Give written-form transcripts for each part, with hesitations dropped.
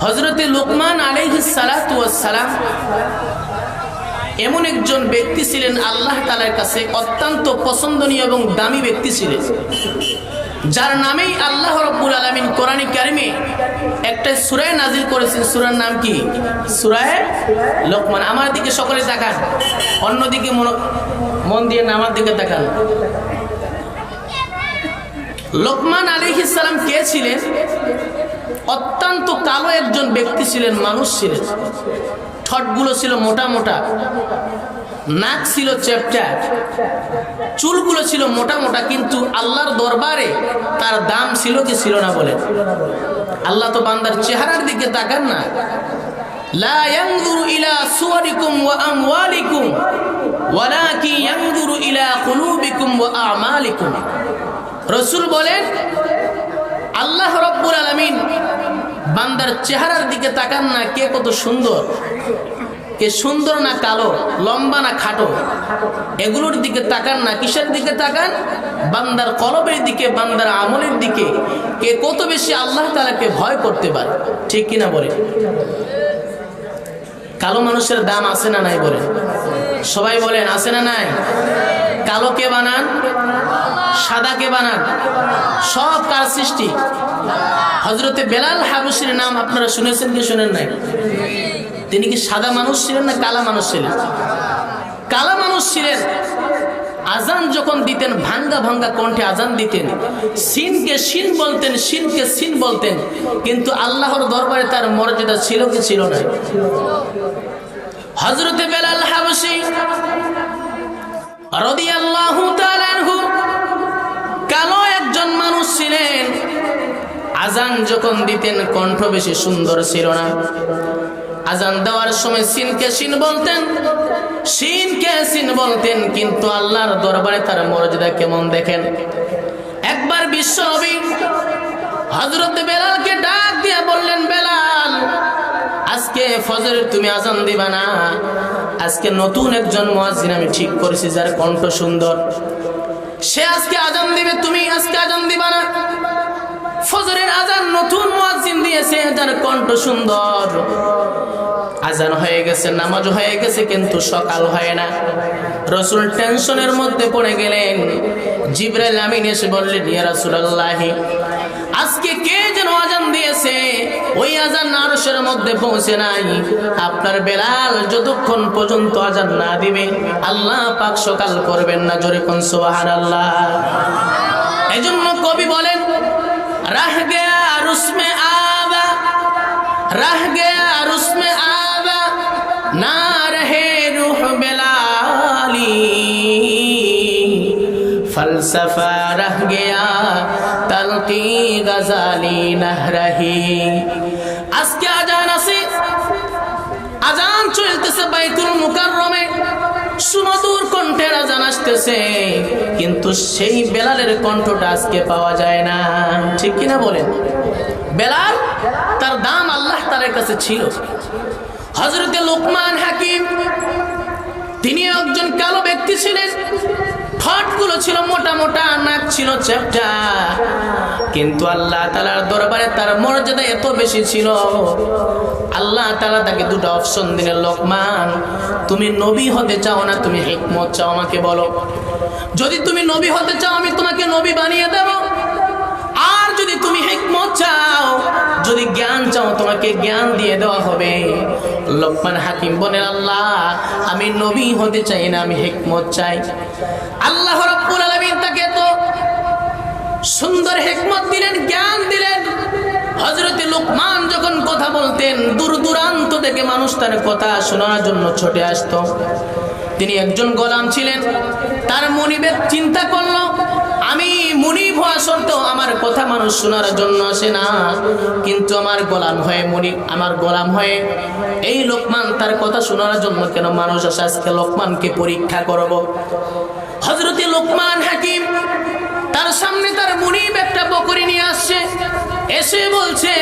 হযরতে লুকমান আলাইহিস সালাতু ওয়াস সালাম এমন একজন ব্যক্তি ছিলেন, আল্লাহ তাআলার কাছে অত্যন্ত পছন্দনীয় এবং দামি ব্যক্তি ছিলেন, যার নামেই আল্লাহ রাব্বুল আলামিন কোরআনে কারিমে একটা সূরা নাজিল করেছেন। সূরার নাম কি? সূরা লুকমান। আমার দিকে সকলে তাকান, অন্যদিকে মন দিয়ে না আমার দিকে তাকান। লুকমান আলাইহিস সালাম কে ছিলেন? অত্যন্ত কালো একজন ব্যক্তি ছিলেন, মানুষ ছিলেন। ঠোঁটগুলো ছিল মোটা মোটা, নাক ছিল চ্যাপ্টা, চুলগুলো ছিল মোটা মোটা, কিন্তু আল্লাহর দরবারে তার দাম ছিল কি ছিল না বলেন? আল্লাহ তো বান্দার চেহারার দিকে তাকান না। লা ইয়ানজুরু ইলা সুওয়ারিকুম ওয়া আমওয়ালিকুম ওয়ালাকিন ইয়ানজুরু ইলা কুলুবিকুম ওয়া আমালিকুম। রাসূল বলেন, আল্লাহ রাব্বুল আলামিন বান্দার চেহারার দিকে তাকান না, কে কত সুন্দর, কে সুন্দর না কালো, লম্বা না খাটো, এগুলোর দিকে তাকান না। কিসের দিকে তাকান? বান্দার কলবের দিকে, বান্দার আমলের দিকে, কে কত বেশি আল্লাহ তাআলাকে ভয় করতে পারে। ঠিক কিনা বলে? কালো মানুষের দাম আছে না নাই বলেন? সবাই বলেন আছে না নাই? কালো কে বানান? সাদা কে বানান? সব কার সৃষ্টি? হযরতে বেলাল হাবশীর নাম আপনারা শুনেছেন কি শুনেন নাই? তিনি কি সাদা মানুষ ছিলেন না কালা মানুষ ছিলেন? কালা মানুষ ছিলেন। আজান যখন দিতেন ভাঙ্গা ভাঙ্গা কণ্ঠে আজান দিতেন, সিনকে সিন বলতেন, সিনকে সিন বলতেন, কিন্তু আল্লাহর দরবারে তার মর্যাদা ছিল কি ছিল না? হযরতে বেলাল হাবশী রাদিয়াল্লাহু তাআলা আনহু কালো একজন মানুষ ছিলেন। আজান যখন দিতেন কণ্ঠ বেশি সুন্দর ছিল না। আজান দেওয়ার সময় সিনকে সিন বলতেন, সিনকে সিন বলতেন, কিন্তু আল্লাহর দরবারে তার মর্যাদা কেমন দেখেন। একবার বিশ্বনবী হযরত বেলালকে ডাক দিয়ে বললেন, বেলাল, আজকে ফজরের তুমি আজান দিবা না, আজকে নতুন একজন মুয়াজ্জিন আমি ঠিক করেছি যার কণ্ঠ সুন্দর, সে আজকে আজান দিবে, তুমি আজকে আজান দিবা না। ফজরের আজান নতুন মুয়াজ্জিন দিয়েছে যার কণ্ঠ সুন্দর। আজান হয়ে গেছে, নামাজ হয়ে গেছে, কিন্তু সকাল হয় না। রাসূল টেনশনের মধ্যে পড়ে গেলেন। জিবরাইল আমিন এসে বললেন, ইয়া রাসূলুল্লাহ, আজকে কে যেন আজান দিয়েছে, ওই আজান আরশের মধ্যে পৌঁছে নাই। আপনার বেলাল যতক্ষণ পর্যন্ত আজান না দিবে আল্লাহ পাক সকাল করবেন না। জোরে কোন সুবহানাল্লাহ। এজন্য কবি বলেন, রাহ গয়া রুসমে আবা, রাহ গয়া রুসমে আবা, না রহে রূহ বেলালি, ফলসফা রহ গয়া তলকি গজালি নহরহি। আজকে আজান আছে, আজান চলতেছে বাইতুল মুকাররমে, সুমধুর কণ্ঠের আজান আসতেছে, কিন্তু সেই বেলালের কণ্ঠটা আজকে পাওয়া যায় না। ঠিক কিনা বলেন? বেলাল তার দাম আল্লাহ তাআলার কাছে ছিল। হযরতে লুকমান হাকিম তিনি একজন কালো ব্যক্তি ছিলেন। ঠোঁটগুলো ছিল মোটা মোটা, নাক ছিল চ্যাপ্টা, কিন্তু আল্লাহ তাআলার দরবারে তার মর্যাদা এত বেশি ছিল। আল্লাহ তাআলা তাকে দুটো অপশন দিলেন, লোকমান, তুমি নবী হতে চাও না তুমি হিকমত চাও, আমাকে বলো। যদি তুমি নবী হতে চাও আমি তোমাকে নবী বানিয়ে দেব, আর যদি তুমি হিকমত চাও, যদি জ্ঞান চাও, তোমাকে জ্ঞান দিয়ে দেওয়া হবে। লোকমান হাকিম বলেন, আল্লাহ, আমি নবী হতে চাই না, আমি হিকমত চাই। আল্লাহ রাব্বুল আলামিন তাকে তো সুন্দর হিকমত দিলেন, জ্ঞান দিলেন। হযরতে লুকমান যখন কথা বলতেন, দূর দূরান্ত থেকে মানুষ তার কথা শোনার জন্য ছুটে আসতো। তিনি একজন গোলাম ছিলেন। তার মুনিবের চিন্তা করলো, আমি মুনিব হওয়া সত্ত্বেও আমার কথা মানুষ শোনার জন্য আসে না, কিন্তু আমার গোলাম হয়ে মুনিব, আমার গোলাম হয়ে এই লোকমান তার কথা শোনার জন্য কেন মানুষ আসে? আজকে লোকমানকে পরীক্ষা করব। হযরতে লুকমান হাকিম তার সামনে তার মুনিব একটা বকরি নিয়ে আসছে, এসে বলছে,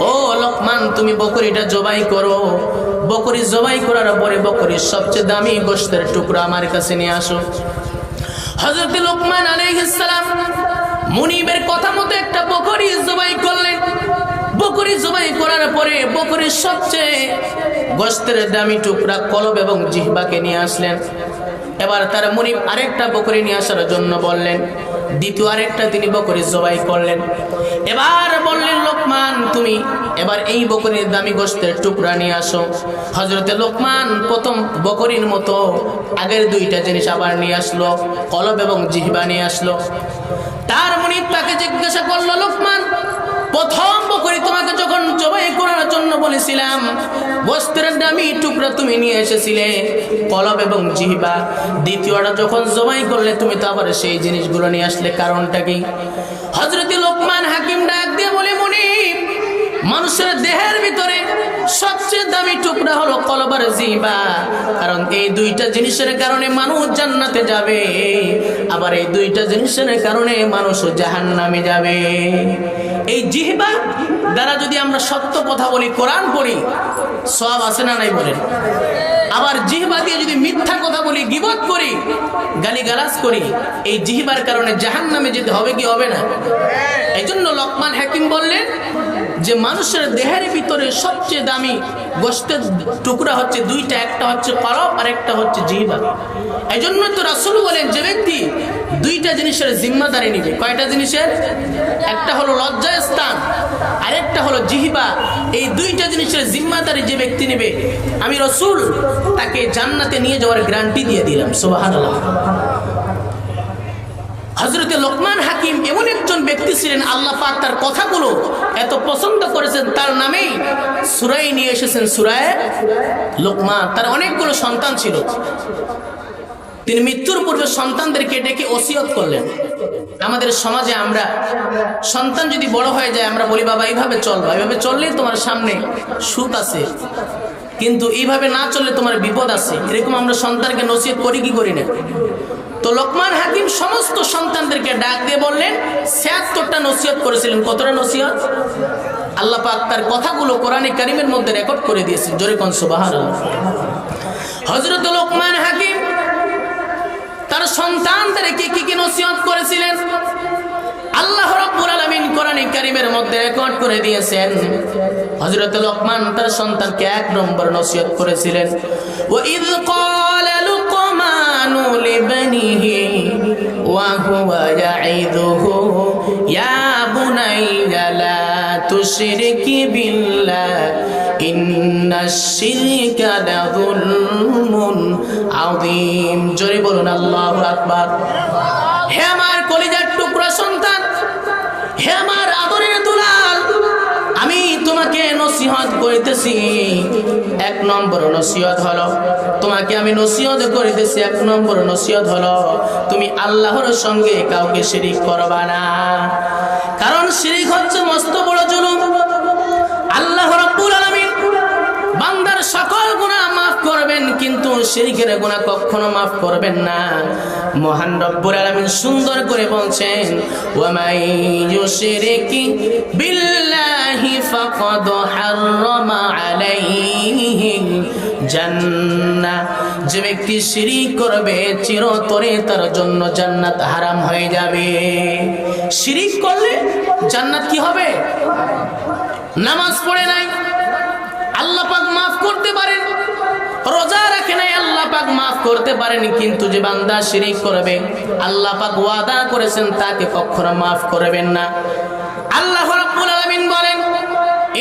ও লোকমান, তুমি বকরিটা জবাই করো। বকরি জবাই করার পরে বকরির সবচেয়ে দামি গোশতের টুকরা আমার কাছে নিয়ে আসো। হযরত লুকমান আলাইহিস সালাম মুনিবের কথা মতো একটা বকরি জবাই করলেন। বকরি জবাই করার পরে বকরির সবচেয়ে গোশতের দামি টুকরা কলব এবং জিহ্বাকে নিয়ে আসলেন। এবার তার মুনিব আরেকটা বকরি নিয়ে আসার জন্য বললেন। দ্বিতীয় আরেকটা তিনি বকরি জবাই করলেন। এবার বললেন লোকমান, তুমি এবার এই বকরির দামি গোশতের টুকরা নিয়ে আসো। হযরতে লোকমান প্রথম বকরির মতো আগের দুইটা জিনিস আবার নিয়ে আসলো, কলব এবং জিহ্বা নিয়ে আসলো। তার মুনিব তাকে জিজ্ঞাসা করলো, লোকমান, প্রথম বকরি তোমাকে যখন জবাই করার জন্য বলেছিলাম, গোশতের দামি টুকরা তুমি নিয়ে এসেছিলে, কলব এবং জিহ্বা। দ্বিতীয়টা যখন জবাই করলে তুমি তো আবার সেই জিনিসগুলো নিয়ে আসলে, কারণটা কি? হযরতে লোকমান হাকিম ডাক দিয়ে বলে, মুনিব, মানুষের দেহের ভিতরে সবচেয়ে দামি টুকরা হলো কলব আর জিহ্বা। কারণ এই দুইটা জিনিসের কারণে মানুষ জান্নাতে যাবে, আবার এই দুইটা জিনিসের কারণে মানুষ জাহান্নামে যাবে। এই জিহ্বা দ্বারা যদি আমরা সত্য কথা বলি, কোরআন পড়ি, সওয়াব আছে না নাই বলেন? আবার জিহ্বা দিয়ে যদি মিথ্যা কথা বলি, গীবত করি, গালিগালাজ করি, এই জিহ্বার কারণে জাহান্নামে যেতে হবে কি হবে না? এই জন্য লোকমান হাকিম বললেন যে মানুষের দেহের ভিতরে সবচেয়ে দামি গোশতের টুকরা হচ্ছে দুইটা, একটা হচ্ছে কলব আর একটা হচ্ছে জিহ্বা। এই জন্য তো রাসূল বলেন, যে ব্যক্তি দুইটা জিনিসের জিম্মাদারি নিবে, কয়টা জিনিসের? একটা হলো লজ্জার স্থান, আরেকটা হলো জিহ্বা। এই দুইটা জিনিসের জিম্মাদারি যে ব্যক্তি নেবে, আমি রাসূল তাকে জান্নাতে নিয়ে যাওয়ার গ্যারান্টি দিয়ে দিলাম। সুবহানাল্লাহ। হযরতে লোকমান হাকিম এমন একজন ব্যক্তি ছিলেন, আল্লাহ পাক তার কথাগুলো এত পছন্দ করেছেন, তার নামেই সূরা নিয়ে এসেছেন, সূরা লোকমান। তার অনেকগুলো সন্তান ছিল। তিনি মৃত্যুর পূর্বে সন্তানদেরকে ডেকে ওসিয়ত করলেন। আমাদের সমাজে আমরা সন্তান যদি বড় হয়ে যায়, আমরা বলি, বাবা এইভাবে চলবা, এইভাবে চললেই তোমার সামনে সুখ আছে, কিন্তু এইভাবে না চললে তোমার বিপদ আছে। এরকম আমরা সন্তানকে নসিহত করি কি করি না? তো লোকমান হাকিম সমস্ত সন্তানদেরকে ডাক দিয়ে বললেন, ৭৬টা নসিহত করেছিলেন। কতটা নসিহত? আল্লাহ পাক তার কথাগুলো কোরআনে কারীমের মধ্যে রেকর্ড করে দিয়েছেন। জোরে কোন সুবহানাল্লাহ। হযরত লোকমান হাকিম তার সন্তানদেরকে কি কি নসিহত করেছিলেন, আল্লাহ রাব্বুল আলামিন কোরআনে কারীমের মধ্যে রেকর্ড করে দিয়েছেন। হযরত লোকমান তার সন্তানকে ১ নম্বর নসিহত করেছিলেন, ওয়া ইয ক্বালা লুকমানু লিবনিহি ওয়া হুয়া ইয়াইদুহু ইয়া বুনাইয়া লা তুশরিকি বিল্লাহ ইন্নাশ শিরকা লাযুলমুন আযীম। জোরে বলুন আল্লাহু আকবার। হে আমার কলিজার টুকরা সন্তান, হে আমার আদরের দুলাল, আমি তোমাকে নসিহত করিতেছি। ১ নম্বর নসিহত হলো, তোমাকে আমি নসিহত করিতেছি, ১ নম্বর নসিহত হলো, তুমি আল্লাহর সঙ্গে কাউকে শিরিক করবা না। কারণ শিরিক হচ্ছে মস্ত বড় জুলুম। আল্লাহ রাব্বুল আলামিন বান্দার সকল গুনাহ মাফ করবেন, কিন্তু শিরকের গুনাহ কখনো মাফ করবেন না। মহান রব্বুল আলামিন সুন্দর করে বলছেন, ওয়া মাই ইউশরিকি বিল্লাহি ফাকাদ হাররামা আলাইহিল জান্নাহ। যে ব্যক্তি শিরিক করবে, চিরতরে তার জন্য জান্নাত হারাম হয়ে যাবে। শিরিক করলে জান্নাত কি হবে? নামাজ পড়ে নাই, আল্লাহ পাক মাফ করতে পারেন। রোজা রাখে নাই, আল্লাহ পাক মাফ করতে পারেন। কিন্তু যে বান্দা শিরিক করবে, আল্লাহ পাক ওয়াদা করেছেন তাকে কখনো মাফ করবেন না। আল্লাহ রাব্বুল আলামিন বলেন,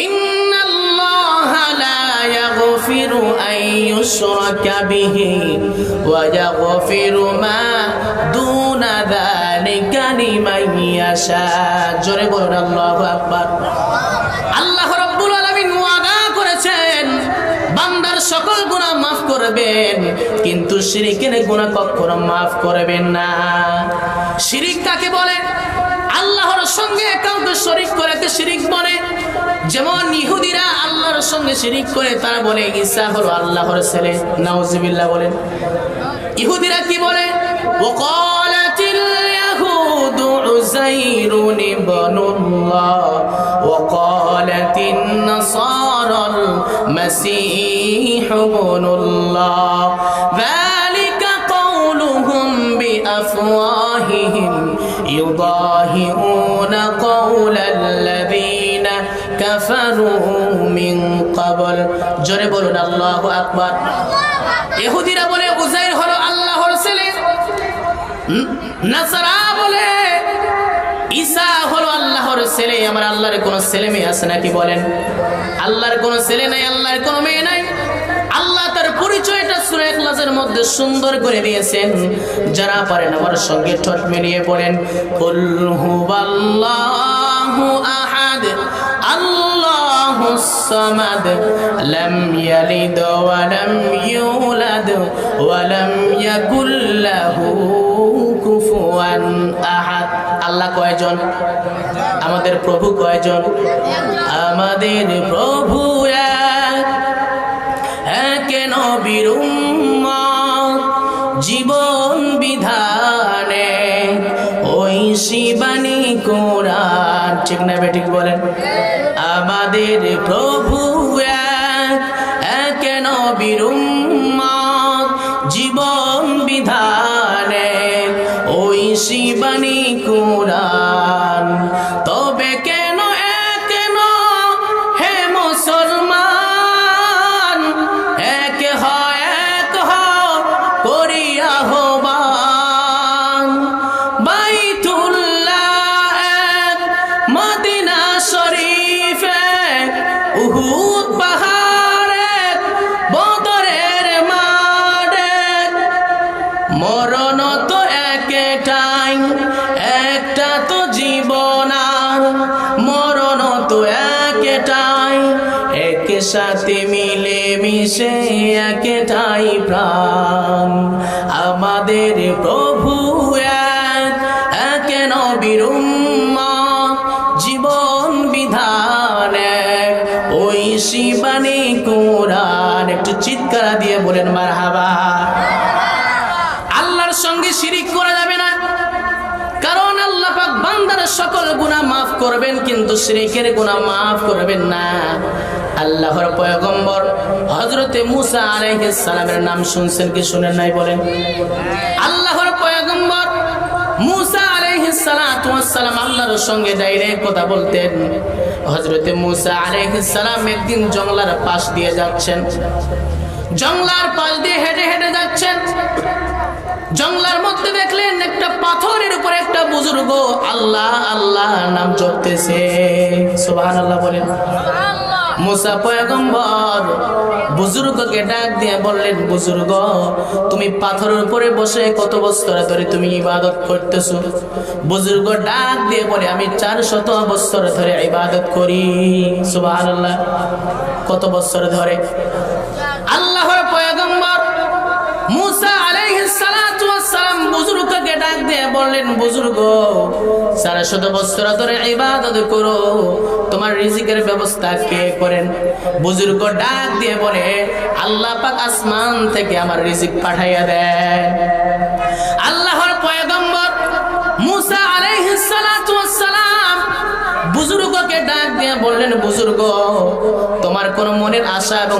ইন্নাল্লাহা লা ইয়াগফিরু আন ইউশরাকা বিহি ওয়া ইয়াগফিরু মা দুনা যালিকা লিমান ইয়াশা। জোরে বলুন আল্লাহু আকবার। আল্লাহ রাব্বুল আলামিন ওয়াদা করেছেন বান্দার সকল গুনাহ মাফ করবেন, কিন্তু শিরকের গুনাহ কখনো মাফ করবেন না। শিরিক কাকে বলে? আল্লাহর সঙ্গে কাউকে শরীক করাকে শিরিক বলে। যেমন ইহুদিরা আল্লাহর সঙ্গে শিরিক করে, তারা বলে ঈসা হলো আল্লাহর ছেলে। নাউজুবিল্লাহ বলেন। ইহুদিরা কি বলে? ওয়াকালাতিল ইয়াহুদু উযাইরুন ইবনুল্লাহ ওয়াকালাতিন নাসারাল মাসীহু ইবনুল্লাহ যালিকা কাওলুহুম বিআফওয়াহিহিম ইউদাহিউনা কাওলাল্লাযীনা كفروا من قبل জোরে বলুন আল্লাহু আকবার ইহুদিরা বলে উযাইর হলো আল্লাহর ছেলে নাসারা বলে ঈসা হলো আল্লাহর ছেলে আমার আল্লাহর কোনো ছেলে মেয়ে আছে নাকি বলেন আল্লাহর কোনো ছেলে নাই আল্লাহর কোনো মেয়ে নাই আল্লাহ তার পরিচয়টা সূরা ইখলাসের মধ্যে সুন্দর করে দিয়েছেন যারা পারেন আমার সঙ্গে ঠোঁট মিলিয়ে পড়েন কুল হুয়াল্লাহু আহাদ আল্লাহুস সামাদ লাম ইয়ালিদ ওয়া লাম ইউলাদ ওয়া লাম ইয়াকুল লাহু কুফুয়ান আহাদ আল্লাহ কয়জন আমাদের প্রভু কয়জন আমাদের প্রভু এক নবীর উম্মত জীবন বিধানে ওই শিবানী কোরআন ঠিক না বেঠিক বলেন আমাদের প্রভু এক নবীর উম্মত জীবন বিধানে ওই শিবানী কোরআন তবে কেন কেন হে মুসলমান এক করিয়া আহ্বান বাইতুল্লাহ এক মদিনা শরীফ এক উহুদ পাহাড় এক বদরের মাঠ এক মরণ তো একটাই একটা তো জীবন আর মরণ তো একটাই একসাথে মিলে মিশে একটাই প্রাণ আমাদের প্রভু এক নবীর উম্মত জীবন বিধান এক ওই শিবানী কোরআন একটু চিৎকার দিয়ে বলেন মারহাবা আল্লাহর সঙ্গে শিরিক করা যাবে না কারণ আল্লাহ পাক বান্দার সকল গুনাহ maaf করবেন কিন্তু শিরকের গুনাহ maaf করবেন না আল্লাহর পয়গম্বর হযরতে মুসা আলাইহিস সালামের নাম শুনছেন কি শুনেন নাই বলেন আল্লাহর পয়গম্বর মুসা আলাইহিস সালাতু ওয়াস সালাম আল্লাহর সঙ্গে ডাইরেক্ট কথা বলতেন হযরতে মুসা আলাইহিস সালাম একদিন জঙ্গলার পাশ দিয়ে যাচ্ছেন জঙ্গলার পাশ দিয়ে হেঁটে হেঁটে যাচ্ছেন জঙ্গলার মধ্যে দেখলেন একটা পাথরের উপর একটা বুজুর্গ আল্লাহ আল্লাহ নাম জপতেছে সুবহানাল্লাহ বলেন মুসা পয়গম্বর বুজুর্গকে ডাক দিয়ে বললেন বুজুর্গ তুমি পাথরের উপরে বসে কত বছর ধরে তুমি ইবাদত করতেছো বুজুর্গ ডাক দিয়ে বলে আমি 400 বছর ধরে ইবাদত করি সুবহানাল্লাহ কত বছর ধরে আল্লাহর পয়গম্বর মুসা আলাইহিস সালাতু ওয়াস সালাম বুজুর্গকে ডাক দিয়ে বললেন বুজুর্গ 400 বছর ধরে ইবাদত করো তোমার রিজিকের ব্যবস্থা কে করেন বুজুর্গ ডাক দিয়ে বলে আল্লাহ পাক আসমান থেকে আমার রিজিক পাঠাইয়া দেন আল্লাহর পয়গম্বর মুসা আলাইহিস সালাতু ওয়াস সালাম বুজুর্গকে ডাক দিয়ে বললেন বুজুর্গ তোমার কোন মনের আশা এবং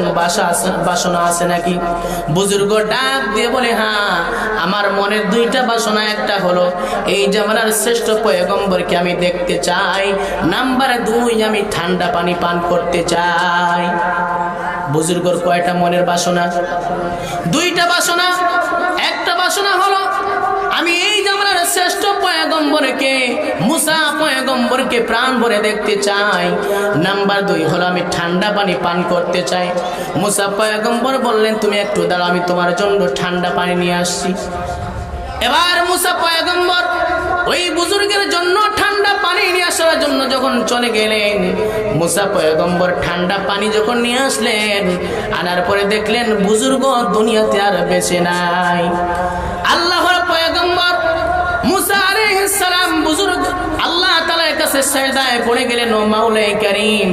বাসনা আছে নাকি বুজুর্গ ডাক দিয়ে বলে হ্যাঁ আমার মনের দুইটা বাসনা একটা হলো এই জামানার শ্রেষ্ঠ পয়গম্বরকে আমি দেখতে চাই নাম্বার 2 আমি ঠান্ডা পানি পান করতে চাই বুজুর্গর কয়টা মনের বাসনা দুইটা বাসনা একটা বাসনা হলো আমি এই জামানার শ্রেষ্ঠ পয়গম্বরকে মুসা পয়গম্বরকে প্রাণ ভরে দেখতে চাই নাম্বার 2 হলো আমি ঠান্ডা পানি পান করতে চাই মুসা পয়গম্বর বললেন তুমি একটু দাঁড়াও আমি তোমার জন্য ঠান্ডা পানি নিয়ে আসছি এবার মুসা পয়গম্বর ওই বুজুর্গের জন্য ঠান্ডা পানি নিয়ে আসার জন্য যখন চলে গেলেন মুসা পয়গম্বর ঠান্ডা পানি যখন নিয়ে আসলেন আনার পরে দেখলেন বুজুর্গ দুনিয়াতে আর বেঁচে নাই আল্লাহর পয়গম্বর মুসা আলাইহিস সালাম বুজুর্গ আল্লাহ তাআলার কাছে সিজদায় পড়ে গেলেন ও মাওলাই কারীম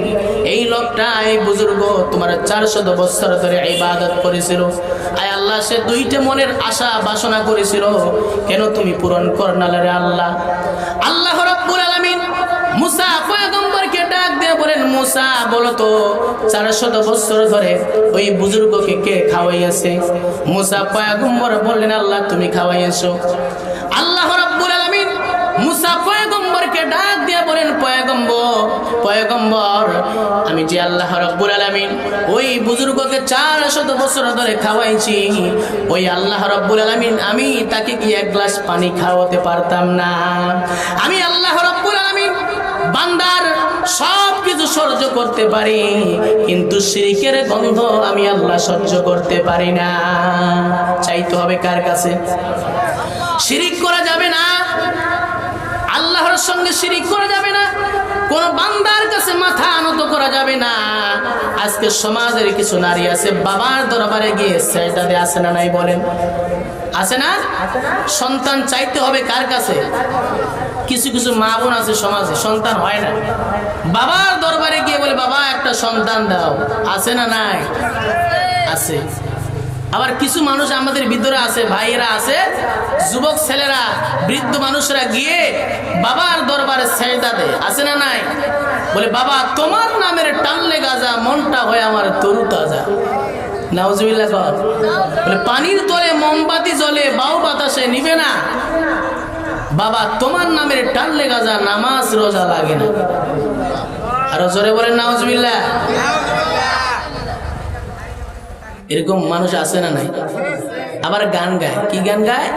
এই লোকটা এই বুজুর্গ তোমার 400 বছর ধরে ইবাদত করেছিল আয় আল্লাহ সে দুইটা মনের আশা বাসনা করেছিল কেন তুমি পূরণ করনা রে আল্লাহ আল্লাহ রাব্বুল আলামিন মুসা পয়গম্বরকে ডাক দিয়ে বলেন মুসা বলো তো 400 বছর ধরে ওই বুজুর্গকে কে খাওয়াইছে মুসা পয়গম্বর বললেন আল্লাহ তুমি খাওয়াইছো আল্লাহ রাব্বুল আলামিন মুসা পয়গম্বর পয়গম্বরকে ডাক দিয়ে বলেন, পয়গম্বর, আমি যে আল্লাহ রাব্বুল আলামিন ওই বুজুর্গকে 400 বছর ধরে খাওয়াইছি, ওই আল্লাহ রাব্বুল আলামিন আমি তাকে কি এক গ্লাস পানি খাওয়াতে পারতাম না? আমি আল্লাহ রাব্বুল আলামিন বান্দার সব কিছু সহ্য করতে পারি, কিন্তু শিরকের গন্ধ আমি আল্লাহ সহ্য করতে পারি না। চাইতে হবে কার কাছে? শিরিক করা যাবে না, আল্লাহর সঙ্গে শিরিক করা যাবে না, কোন বান্দার কাছে মাথা নত করা যাবে না। আজকে সমাজের কিছু নারী আছে বাবার দরবারে গিয়ে সেজদা দেয়, আছে না নাই বলেন? আছে না? সন্তান চাইতে হবে কার কাছে? কিছু কিছু মা বোন আছে সমাজে সন্তান হয় না, বাবার দরবারে গিয়ে বলে বাবা একটা সন্তান দাও, আছে না নাই? আছে। আবার কিছু মানুষ আমাদের ভিতরে আছে, ভাইয়েরা আছে, যুবক ছেলেরা, বৃদ্ধ মানুষরা গিয়ে বাবার দরবারে সেজদা দেয়, আছে না নাই? বলে বাবা তোমার নামের টানলে গাজা, মনটা হয় আমার তরু তাজা। নাউজুবিল্লাহ কর। বলে পানির তলে মোমবাতি জ্বলে, বাউ বাতাসে নিবে না, বাবা তোমার নামের টানলে গাজা, নামাজ রোজা লাগে না। আরো জোরে বলেন নাউজুবিল্লাহ। এরকম মানুষ আছে না নাই? আবার গান গায়, কি গান গায়?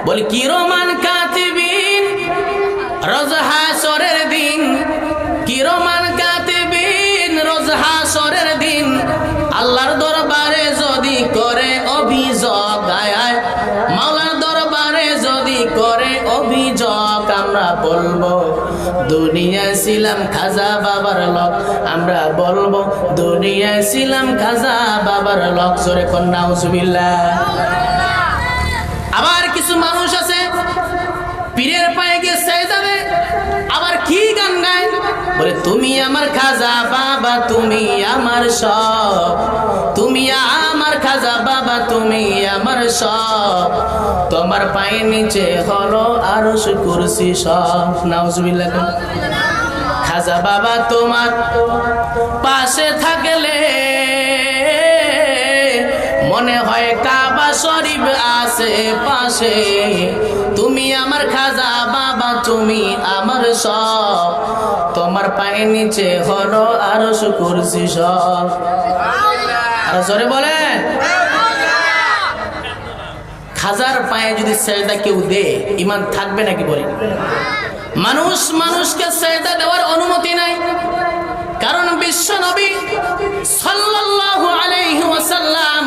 বলে কিরমান কাতিবিন রোজ হাসরের দিন, কিরমান কাতিবিন রোজ হাসরের দিন, আল্লাহর দরবারে যদি করে অভিযোগ, আয় মাওলার দরবারে যদি করে অভিযোগ, আমরা বলবো দুনিয়ায় ছিলাম খাজা বাবার লোক, আমরা বলবো দুনিয়ায় ছিলাম খাজা বাবার লোক। জোরে কোন নাউজুবিল্লাহ। আবার কিছু মানুষ আছে পীরের পায়ে গিয়ে সেজদা দেয়, আবার কি গান গায়? বলে তুমি আমার খাজা বাবা, তুমি আমার সব, তুমি আমার খাজা বাবা, তুমি আমার সব, তোমার পায়ের নিচে হলো আরশ কুরসি সব। নাউজুবিল্লাহ। খাজা বাবা তোমার পাশে থাকলে মনে হয় কাবা শরীফ আছে পাশে, তুমি আমার খাজা বাবা, তুমি আমার সব, তোমার পায়ের নিচে হলো আরশ কুরসি সব। আর জোরে বলেন। খাজার পায়ে যদি সেজদা কেউ দে, ঈমান থাকবে নাকি বলেন? মানুষ মানুষকে সেজদা দেওয়ার অনুমতি নাই, কারণ বিশ্ব নবী সাল্লাল্লাহু আলাইহি ওয়াসাল্লাম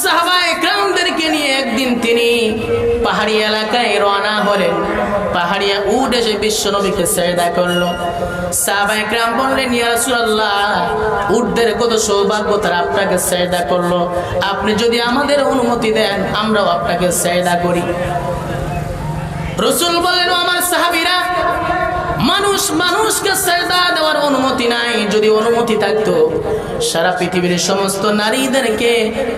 সাহাবায়ে কেরামদেরকে নিয়ে একদিন তিনি পাহাড়ি এলাকায় রওনা হলেন। পাহাড়িয়া উট এসে বিশ্ব নবীকে সেজদা করলো। সাহাবায়ে কেরাম বললেন, ইয়া রাসূলুল্লাহ, উটদের কত সৌভাগ্য, তারা আপনাকে সেজদা করলো, আপনি যদি আমাদের অনুমতি দেন আমরাও আপনাকে সেজদা করি। রাসূল বললেন, আমার সাহাবীরা, মানুষ মানুষকে সেজদা দেওয়ার অনুমতি নাই, যদি অনুমতি থাকতো সারা পৃথিবীর সমস্ত নারীদেরকে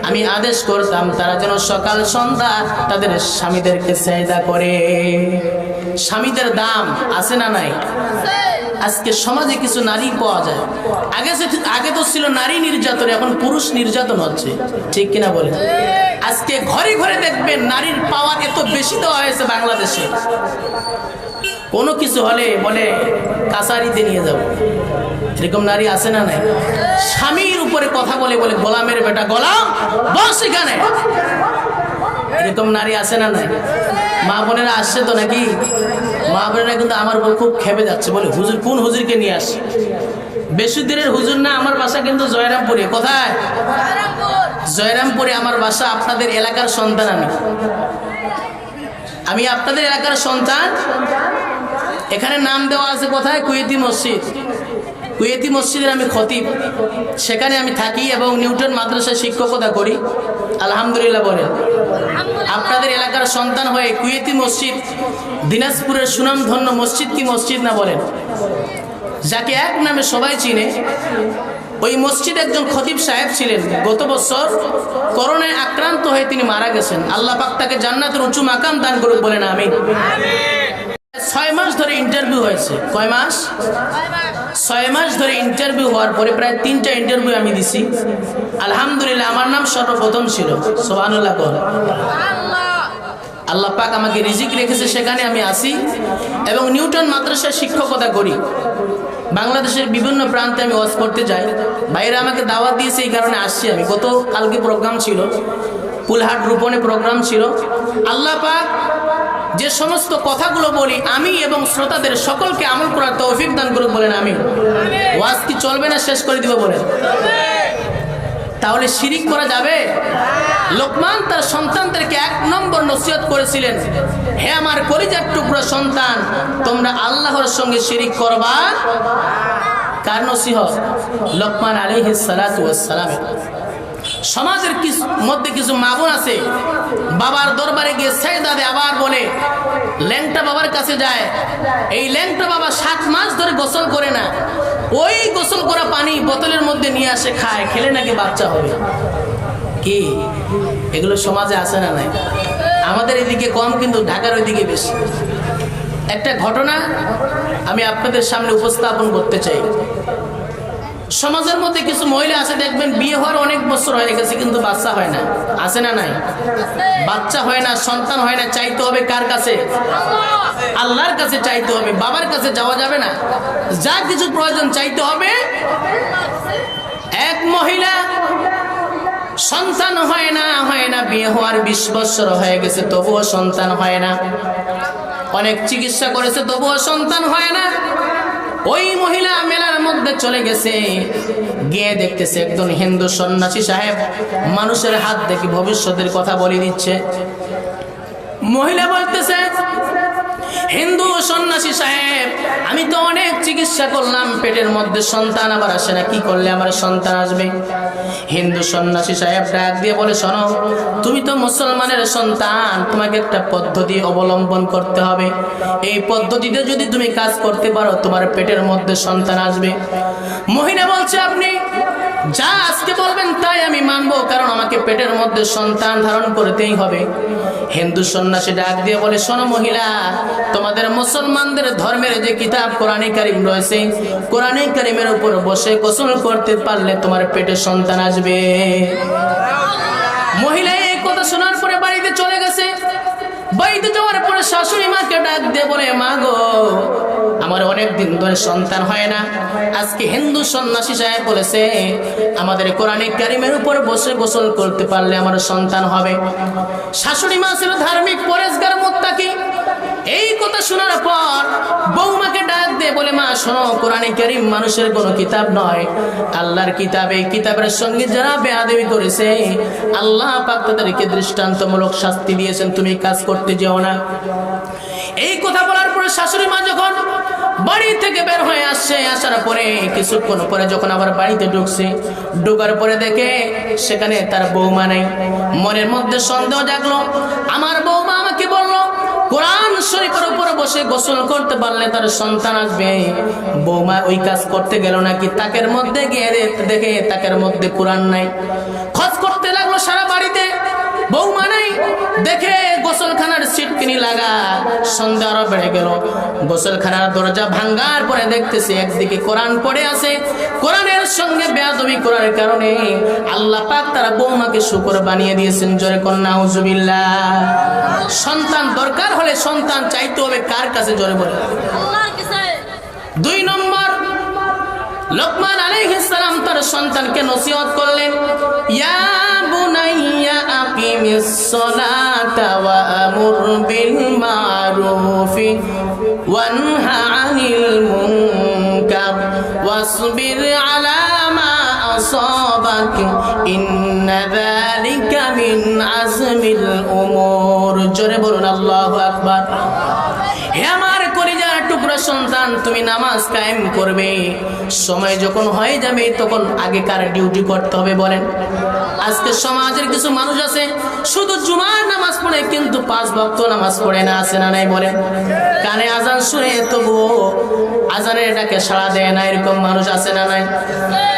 আমি আদেশ করতাম তারা যেন সকাল সন্ধ্যা তাদের স্বামীদেরকে সেজদা করে। স্বামীদের দাম আছে না নাই? আজকে সমাজে কিছু নারী পাওয়া যায়, আগে তো ছিল নারী নির্যাতন, এখন পুরুষ নির্যাতন হচ্ছে, ঠিক কিনা বলে? আজকে ঘরে ঘরে দেখবেন নারীর পাওয়ার এত বেশি দেওয়া হয়েছে বাংলাদেশে, কোনো কিছু হলে বলে কাছারিতে নিয়ে যাব, এরকম নারী আছে না নাই? স্বামীর উপরে কথা বলে বলে গোলামের বেটা, গোলাম বস এখানে, এরকম নারী আছে না নাই? মা বোনেরা আসছে তো নাকি? মা বোনেরা কিন্তু আমার বউ খুব খেপে যাচ্ছে, বলে হুজুর কোন হুজুরকে নিয়ে আসে? বেশি দূরের হুজুর না, আমার বাসা কিন্তু জয়রামপুরে। কোথায়? জয়রামপুরে আমার বাসা। আপনাদের এলাকার সন্তান আমি আপনাদের এলাকার সন্তান। এখানে নাম দেওয়া আছে কোথায়? কুয়েতি মসজিদ। কুয়েতি মসজিদের আমি খতিব, সেখানে আমি থাকি এবং নিউটন মাদ্রাসায় শিক্ষকতা করি। আলহামদুলিল্লাহ বলেন। আপনাদের এলাকার সন্তান হয়ে কুয়েতি মসজিদ, দিনাজপুরের সুনামধন্য মসজিদ, কি মসজিদ না বলেন? যাকে এক নামে সবাই চিনে, ওই মসজিদে একজন খতিব সাহেব ছিলেন। গত বছর করোনায় আক্রান্ত হয়ে তিনি মারা গেছেন। আল্লাহ পাক তাকে জান্নাতের উঁচু মাকাম দান করুক, বলেন আমিন। 6 মাস ধরে ইন্টারভিউ হয়েছে। কয় মাস? 6 মাস ধরে ইন্টারভিউ হওয়ার পরে প্রায় 3টা ইন্টারভিউ আমি দিছি। আলহামদুলিল্লাহ আমার নাম সর্বপ্রথম ছিল। সুবহানাল্লাহ। আল্লাহ পাক আমাকে রিজিক রেখেছে, সেখানে আমি আসি এবং নিউটন মাদ্রাসায় শিক্ষকতা করি। বাংলাদেশের বিভিন্ন প্রান্তে আমি ওয়াজ করতে যাই। ভাইরা আমাকে দাওয়াত দিয়েছে, এই কারণে আসছি আমি। কালকে প্রোগ্রাম ছিল, পুলহাট রূপনে প্রোগ্রাম ছিল। আল্লাহ পাক যে সমস্ত কথাগুলো বলি আমি এবং শ্রোতাদের সকলকে আমল করার তৌফিক দান করুক, বলেন আমিন। ওয়াজ কি চলবে না শেষ করে দিব বলেন? তাহলে শিরিক করা যাবে? লোকমান তার সন্তানদেরকে 1 নম্বর নসিহত করেছিলেন, হে আমার কলিজার টুকরা সন্তান, তোমরা আল্লাহর সঙ্গে শিরিক করবা। কার নসিহত? লোকমান আলাইহিস সালাতু ওয়াস সালাম। সমাজের মধ্যে কিছু মা বোন আছে, বাবার দরবারে গিয়ে সেজদা দেয়, আবার বলে ল্যাংটা বাবার কাছে যায়। এই ল্যাংটা বাবা 7 মাস ধরে গোসল করে না, ওই গোসল করা পানি বোতলের মধ্যে নিয়ে আসে খায়, খেলে নাকি বাচ্চা হবে। কি এগুলো সমাজে আছে না নাই? আমাদের এদিকে কম, কিন্তু ঢাকার ওইদিকে বেশি। একটা ঘটনা আমি আপনাদের সামনে উপস্থাপন করতে চাই। সমাজের মধ্যে কিছু মহিলা আছে, দেখবেন বিয়ে হওয়ার অনেক বছর হয়ে গেছে কিন্তু বাচ্চা হয় না। আছে না নাই? বাচ্চা হয় না, সন্তান হয় না। চাইতে হবে কার কাছে? আল্লাহর কাছে চাইতে হবে, বাবার কাছে যাওয়া যাবে না। যা কিছু প্রয়োজন চাইতে হবে। এক মহিলা সন্তান হয় না, বিয়ে হওয়ার 20 বছর হয়ে গেছে, তবুও সন্তান হয় না। অনেক চিকিৎসা করেছে, তবুও সন্তান হয় না। ওই মহিলা মেলার মধ্যে চলে গেছে, গিয়ে দেখতেছে একজন হিন্দু সন্ন্যাসী সাহেব মানুষের হাত দেখে ভবিষ্যতের কথা বলে দিচ্ছে। মহিলা বলতেছে, হিন্দু সন্ন্যাসী সাহেব, আমি তো অনেক চিকিৎসা করলাম, পেটের মধ্যে সন্তান আবার আসে না, কি করলে আমার সন্তান আসবে? হিন্দু সন্ন্যাসী সাহেব ডাক দিয়ে বলে, শোনো, তুমি তো মুসলমানের সন্তান, তোমাকে একটা পদ্ধতি অবলম্বন করতে হবে। এই পদ্ধতিতে যদি তুমি কাজ করতে পারো, তোমার পেটের মধ্যে সন্তান আসবে। মহিলা বলছে, আপনি যা আজকে বলবেন তাই আমি মানবো, কারণ আমাকে পেটের মধ্যে সন্তান ধারণ করতেই হবে। হিন্দু সন্ন্যাসী ডাক দিয়ে বলে, শোনো মহিলা, তোমাদের মুসলমানদের ধর্মের যে কিতাব কোরআনে কারিম রয়েছে, কোরআনে কারিমের উপর বসে গোসল করতে পারলে তোমার পেটে সন্তান আসবে। মহিলা এই কথা শোনার পরে বাড়িতে চলে গেছে। বাড়িতে যাওয়ার পরে শাশুড়ি মাকে ডাক দিয়ে বলে, মা গো, আমার অনেক দিন ধরে সন্তান হয় না। আজকে হিন্দু সন্ন্যাসী সাহেব বলেছে আমাদের কোরআনে কারিমের উপর বসে গোসল করতে পারলে আমার সন্তান হবে। শাশুড়ি মা ছিল ধার্মিক, পরেশগার, মুত্তাকি। এই কথা শোনার পর বৌমাকে ডাক দিয়ে বলে, মা শোনো, কোরআনে কারিম মানুষের কোনো কিতাব নয়, আল্লাহর কিতাব। এই কিতাবের সঙ্গে যারা বেয়াদবি করেছে, আল্লাহ পাক তাদেরকে দৃষ্টান্তমূলক শাস্তি দিয়েছেন, তুমি কাজ করতে যেও না। এই কথা বলার পরে শাশুড়ি মা যখন বাড়ি থেকে বের হয়ে আসছে, আসার পরে কিছুক্ষণ পরে যখন আবার বাড়িতে ঢুকছে, ঢোকার পরে দেখে সেখানে তার বৌমা নেই। মনের মধ্যে সন্দেহ জাগলো, আমার বৌমা আমাকে বললো কোরআন শরীফের উপর বসে গোসল করতে পারলে তার সন্তান আসবে। বৌমা ওই কাজ করতে গেল নাকি, তাকের মধ্যে গিয়ে দেখে তাকের মধ্যে কোরআন নাই। খোঁজ করতে লাগলো সারা বাড়িতে, বৌমা নাই। দেখে গোসলখানার সিটকিনি লাগা। সন্ধ্যা আরো বেড়ে গেল। গোসলখানার দরজা ভাঙ্গার পরে দেখতেছে একদিকে কোরআন পড়ে আছে। কোরআনের সঙ্গে বেয়াদবি করার কারণে আল্লাহ পাক তার বৌমাকে শুকর বানিয়ে দিয়েছেন। জোরে কোন নাউজুবিল্লাহ। সন্তান দরকার হলে সন্তান চাইতে হবে কার কাছে? জোরে বলে আল্লাহর কাছে। 2 নম্বর, লোকমান আলাইহিস সালাম তার সন্তানকে নসিহত করলেন, ইয়া বুনাইয়া আকিমিস সালাতা ওয়া আমুর বিল মারুফি ওয়ানহা আনিল মুনকার ওয়াসবির আলা মা আসাবাক ইন্না যালিকা মিন আজমিল উমুর। জোরে বলুন আল্লাহু আকবার। হে আমার কলিজার টুকরা সন্তান, তুমি নামাজ কায়েম করবে। সময় যখন হয়ে যাবে তখন আগেকার ডিউটি করতে হবে। বলেন, আজকে সমাজের কিছু মানুষ আছে শুধু জুমার নামাজ পড়ে কিন্তু 5 ওয়াক্ত নামাজ পড়ে না। আছে না নাই? বলেন, কানে আজান শুনে তবুও আজানের ডাকে সাড়া দেয় না, এরকম মানুষ আছে না নাই?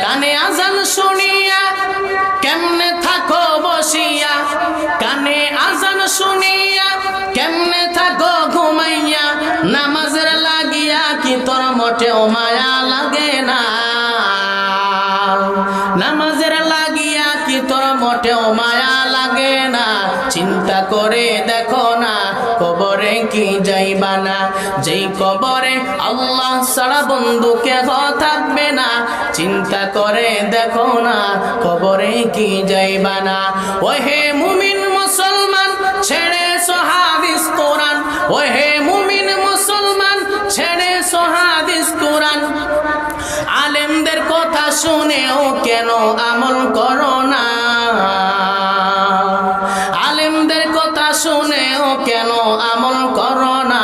কানে আজান শুনিয়া কেমনে থাকো বসিয়া, কানে আজান শুনিয়া কেমনে থাকো ঘুমাইয়া, নামাজের লাগিয়া কি তোর মোটেও মায়া লাগে না? নামাজের লাগিয়া কি তোর মোটেও মায়া লাগে না? চিন্তা করে দেখো না কবরে কি যাইবা না, যেই কবরে আল্লাহ ছাড়া বন্ধু কেহ থাকবে না, চিন্তা করে দেখো না কবরে কি যাইবা না। ওহে মুমিন মুসলমান ছেড়েছো হাদিস কোরআন, ওহে মুমিন মুসলমান ছেড়েছো হাদিস কোরআন, আলেমদের কথা শুনেও কেন আমল করো না, আলেমদের কথা শুনেও কেন আমল করো না,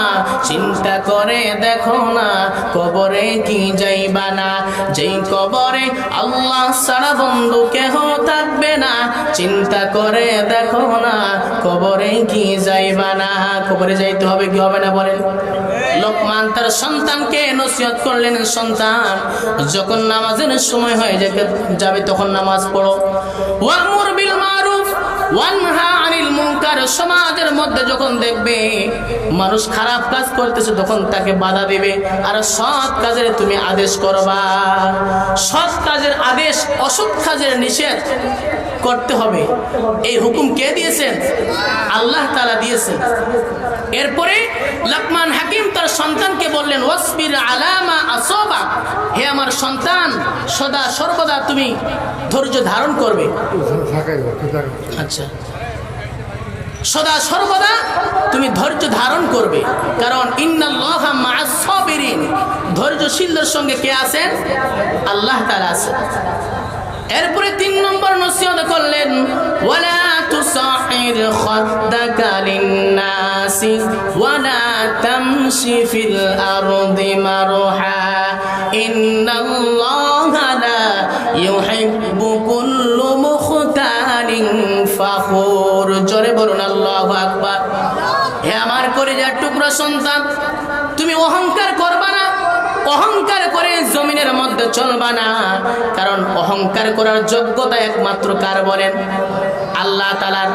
চিন্তা করে দেখো না কবরে কি যাইবা না, যেই কবরে আল্লাহ ছাড়া বন্ধু কেহ থাকবে না, চিন্তা করে দেখো না কবরে কি যাইবা না। কবরে যাইতে হবে কি হবে না বলেন? লোকমান তার সন্তানকে নসিহত করলেন, সন্তান যখন নামাজের সময় হয়ে যাবে তখন নামাজ পড়ো, ওয়ামুর বিল মারুফ ওয়ানহা আনিল মুনকার, সমাজের মধ্যে যখন দেখবে মানুষ খারাপ কাজ করতেছে তখন তাকে বাধা দিবে, আর সৎ কাজের তুমি আদেশ করবা, সৎ কাজের আদেশ অসৎ কাজের নিষেধ করতে হবে। এই হুকুম কে দিয়েছেন? আল্লাহ তাআলা দিয়েছেন। এরপরে লোকমান হাকিম তার সন্তানকে বললেন, ওয়াসবির আলা মা আসাবা, হে আমার সন্তান সদা সর্বদা তুমি ধৈর্য ধারণ করবে। আচ্ছা, সদা সর্বদা তুমি ধৈর্য ধারণ করবে, কারণ ইন্নাল্লাহা মা'আস সাবিরিন, ধৈর্যশীলদের সঙ্গে কে আছেন? আল্লাহ তাআলা আছেন। এরপরে 3 নম্বর নসিহত করলেন, ওয়ালা তুসাহির খাদ্দাকা লিন্নাসি ওয়ালা তামশি ফিল আরদি মারহা ইন্নাল্লাহা লা ইউহিব্বু কুল্লা মুখতালিন ফাখুর। জোরে বলুন আল্লাহু আকবার। হে আমার কলিজার টুকরা সন্তান, তুমি অহংকার করবা না, অহংকার করে জমিনের মধ্যে চলবা না, কারণ অহংকার করার যোগ্যতা একমাত্র কার বলেন? আল্লাহ তাআলার।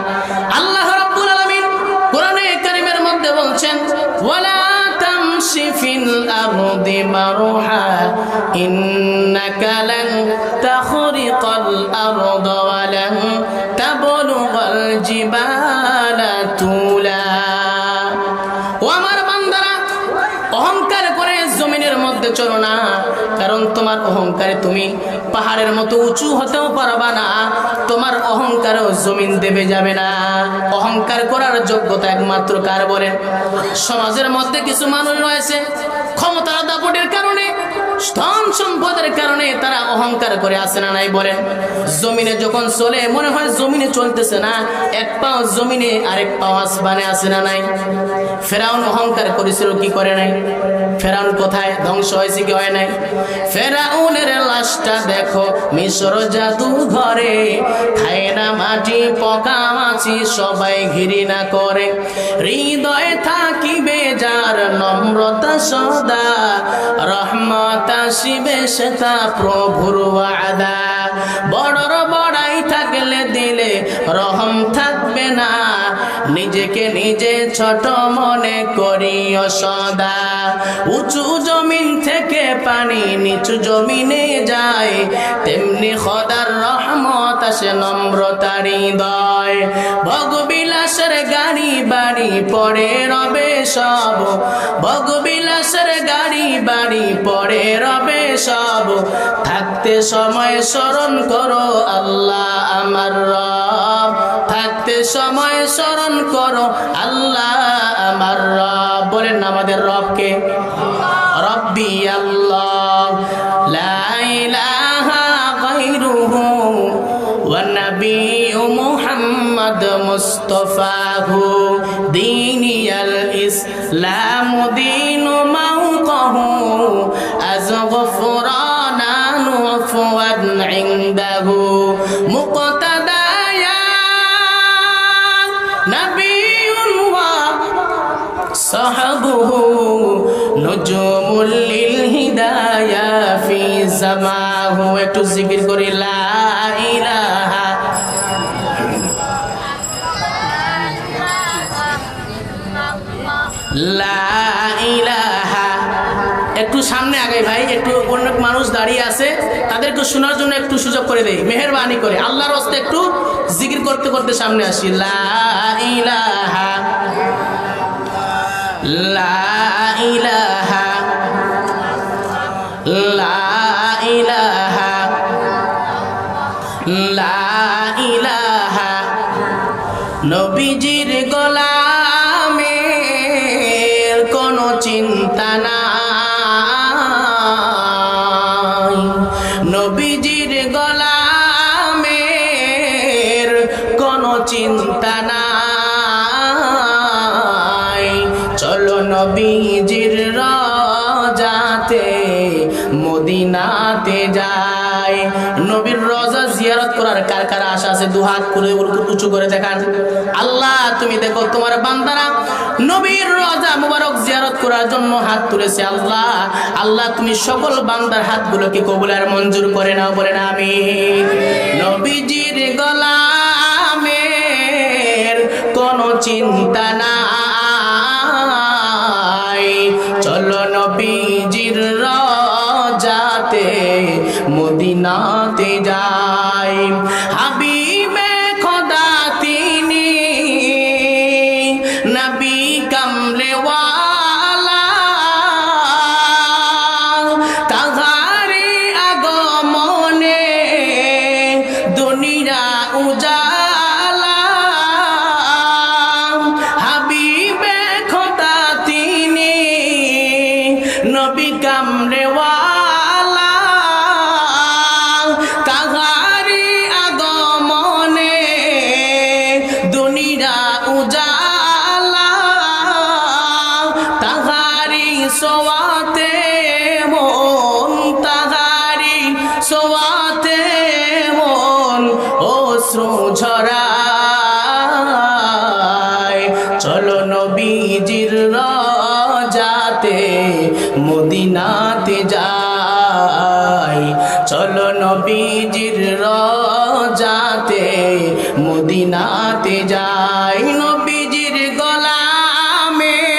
আল্লাহ রাব্বুল আলামিন কোরআনে কারীমের মধ্যে বলছেন, ওয়ালা তামশি ফিল আরদি মারহা ইন্নাকা লান তাখরিকাল আরদা ওয়া লান তাবলুগাল জিবালা তুলা। ও আমার বান্দারা, অহংকার করে জমিনের মধ্যে চলো না, কারণ তোমার অহংকারে তুমি পাহাড়ের মতো উঁচু হতেও পারবা না, তোমার অহংকারেও জমিন দেবে যাবে না। অহংকার করার যোগ্যতা একমাত্র কার বলেন? সমাজের মধ্যে কিছু মানুষ রয়েছে ক্ষমতার দাপটের কারণে, ধন সম্পদের কারণে তারা অহংকার করে আসে না নাই বলেন? জমিনে যখন চলে মনে হয় জমিনে চলতেছে না, এক পাও জমিনে আরেক পাও আসমানে আসে না নাই? ফেরাউন অহংকার করেছিল কি করে নাই? ফেরাউন কোথায়? ধ্বংস হয়েছে কি হয় নাই? ফেরাউনের লাশটা দেখো মিশর জাদু ঘরে, খায় না মাটি পোকা মাছি সবাই ঘৃণা করে, হৃদয়ে থাকিবে যার নম্রতা সদা, রহমত আসিবে সেটা প্রভুর ওয়াদা। বড়র বড়াই থাকলে দিলে রহম থাকবে না, নিজেকে নিজে ছোট মনে করিও সদা। উঁচু জমিন থেকে পানি নিচু জমিনে যায়, তেমনি খোদার রহমত আসে নম্রতার হৃদয়। ভোগবিলাসের গাড়ি বাড়ি পড়ে রবে সব, ভোগবিলাসের গাড়ি বাড়ি পড়ে রবে সব, থাকতে সময় স্মরণ করো আল্লাহ আমার রব, থাকতে সময় স্মরণ করো আল্লাহ আমার রব। বলেন না আমাদের রবকে? রব্বি আল্লাহ লা ইলাহা গায়রুহু ওয়া নাবিয়্যু মুহাম্মদ মুস্তাফাহু, দীনিয়াল ইসলাম দীনু মাওকাহু, আযগফরানা ওয়াফওয়ান ইনদাহু, মুক্তাদা ইয়া নাবিয়্যুন ওয়া সাহাবুহু, নুজুমুল লিল হিদায়া ফি জামাহু। একটু জিকির করি লা ইলাহা লা ইলাহা। একটু সামনে আগে ভাই, একটু অনেক মানুষ দাঁড়িয়ে আছে, তাদেরকে শোনার জন্য একটু সুযোগ করে দেই মেহেরবানি করে, আল্লাহর রাস্তে একটু জিকির করতে করতে সামনে আসি। লা ইলাহা লা ইলাহা লা ইলাহা লা ইলাহা নবীজির গোলামের কোনো চিন্তা নাই নবীজির গোলামের কোনো চিন্তা নাই চলো নবীজির রওজাতে মদিনাতে যাই নবীর রওজা জিয়ারত করার কার কার আশা আছে দুহাত করে উঁচু করে দেখান আল্লাহ তুমি দেখো তোমার বান্দারা নবীর রওজা মুবারক জিয়ারত করার জন্য হাত তুলেছে আল্লাহ আল্লাহ তুমি সকল বান্দার হাতগুলোকে কবুল আর মঞ্জুর করে নাও বলেন আমিন নবীজির গোলামের কোনো চিন্তা নাই চলো নবীজির রওজাতে মদিনাতে যাই হাবিবে খোদা তিনি নবী কামলে ওয়ালা তাহারি আগমনে দুনিয়া উজালা হাবিবে খোদা তিনি নবী কামলে ওয়ালা তাহারি আগমনে দুনিয়া উজালা তাহারি সোয়াতে মন তাহারি সোয়াতে মন অশ্রু ঝরায় চলো নবীজির রওজাতে মদিনাতে যাই চলো নবীজির রওজাতে মদিনাতে যাই নবীজির গোলামের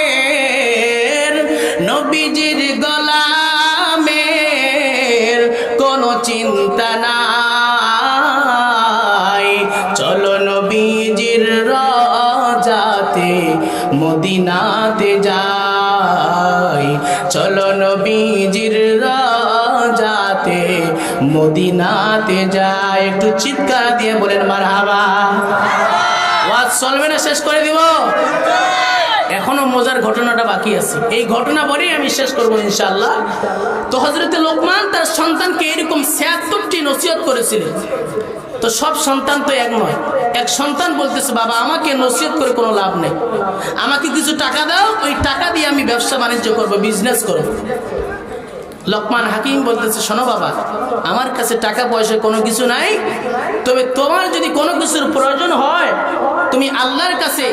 কোনো চিন্তা নাই চলো নবীজির রওজাতে মদিনাতে যাই চলো নবীজির রওজাতে মদিনাতে যাই একটু চিৎকার দিয়ে বলেন মারহাবা ওয়াজ চলবে না শেষ করে দিব এখনো মজার ঘটনাটা বাকি আছে এই ঘটনা বলেই আমি শেষ করবো ইনশাআল্লাহ তো হযরতে লোকমান তার সন্তানকে এরকম ৭৬টি নসিহত করেছিলেন তো সব সন্তান তো এক নয় এক সন্তান বলতেছে বাবা আমাকে নসিহত করে কোনো লাভ নেই আমাকে কিছু টাকা দাও ওই টাকা দিয়ে আমি ব্যবসা বাণিজ্য করব বিজনেস করব লোকমান হাকিম বলতেছে শোনো বাবা আমার কাছে টাকা পয়সা কোনো কিছু নাই তবে তোমার যদি কোনো কিছুর প্রয়োজন হয় তুমি আল্লাহর কাছে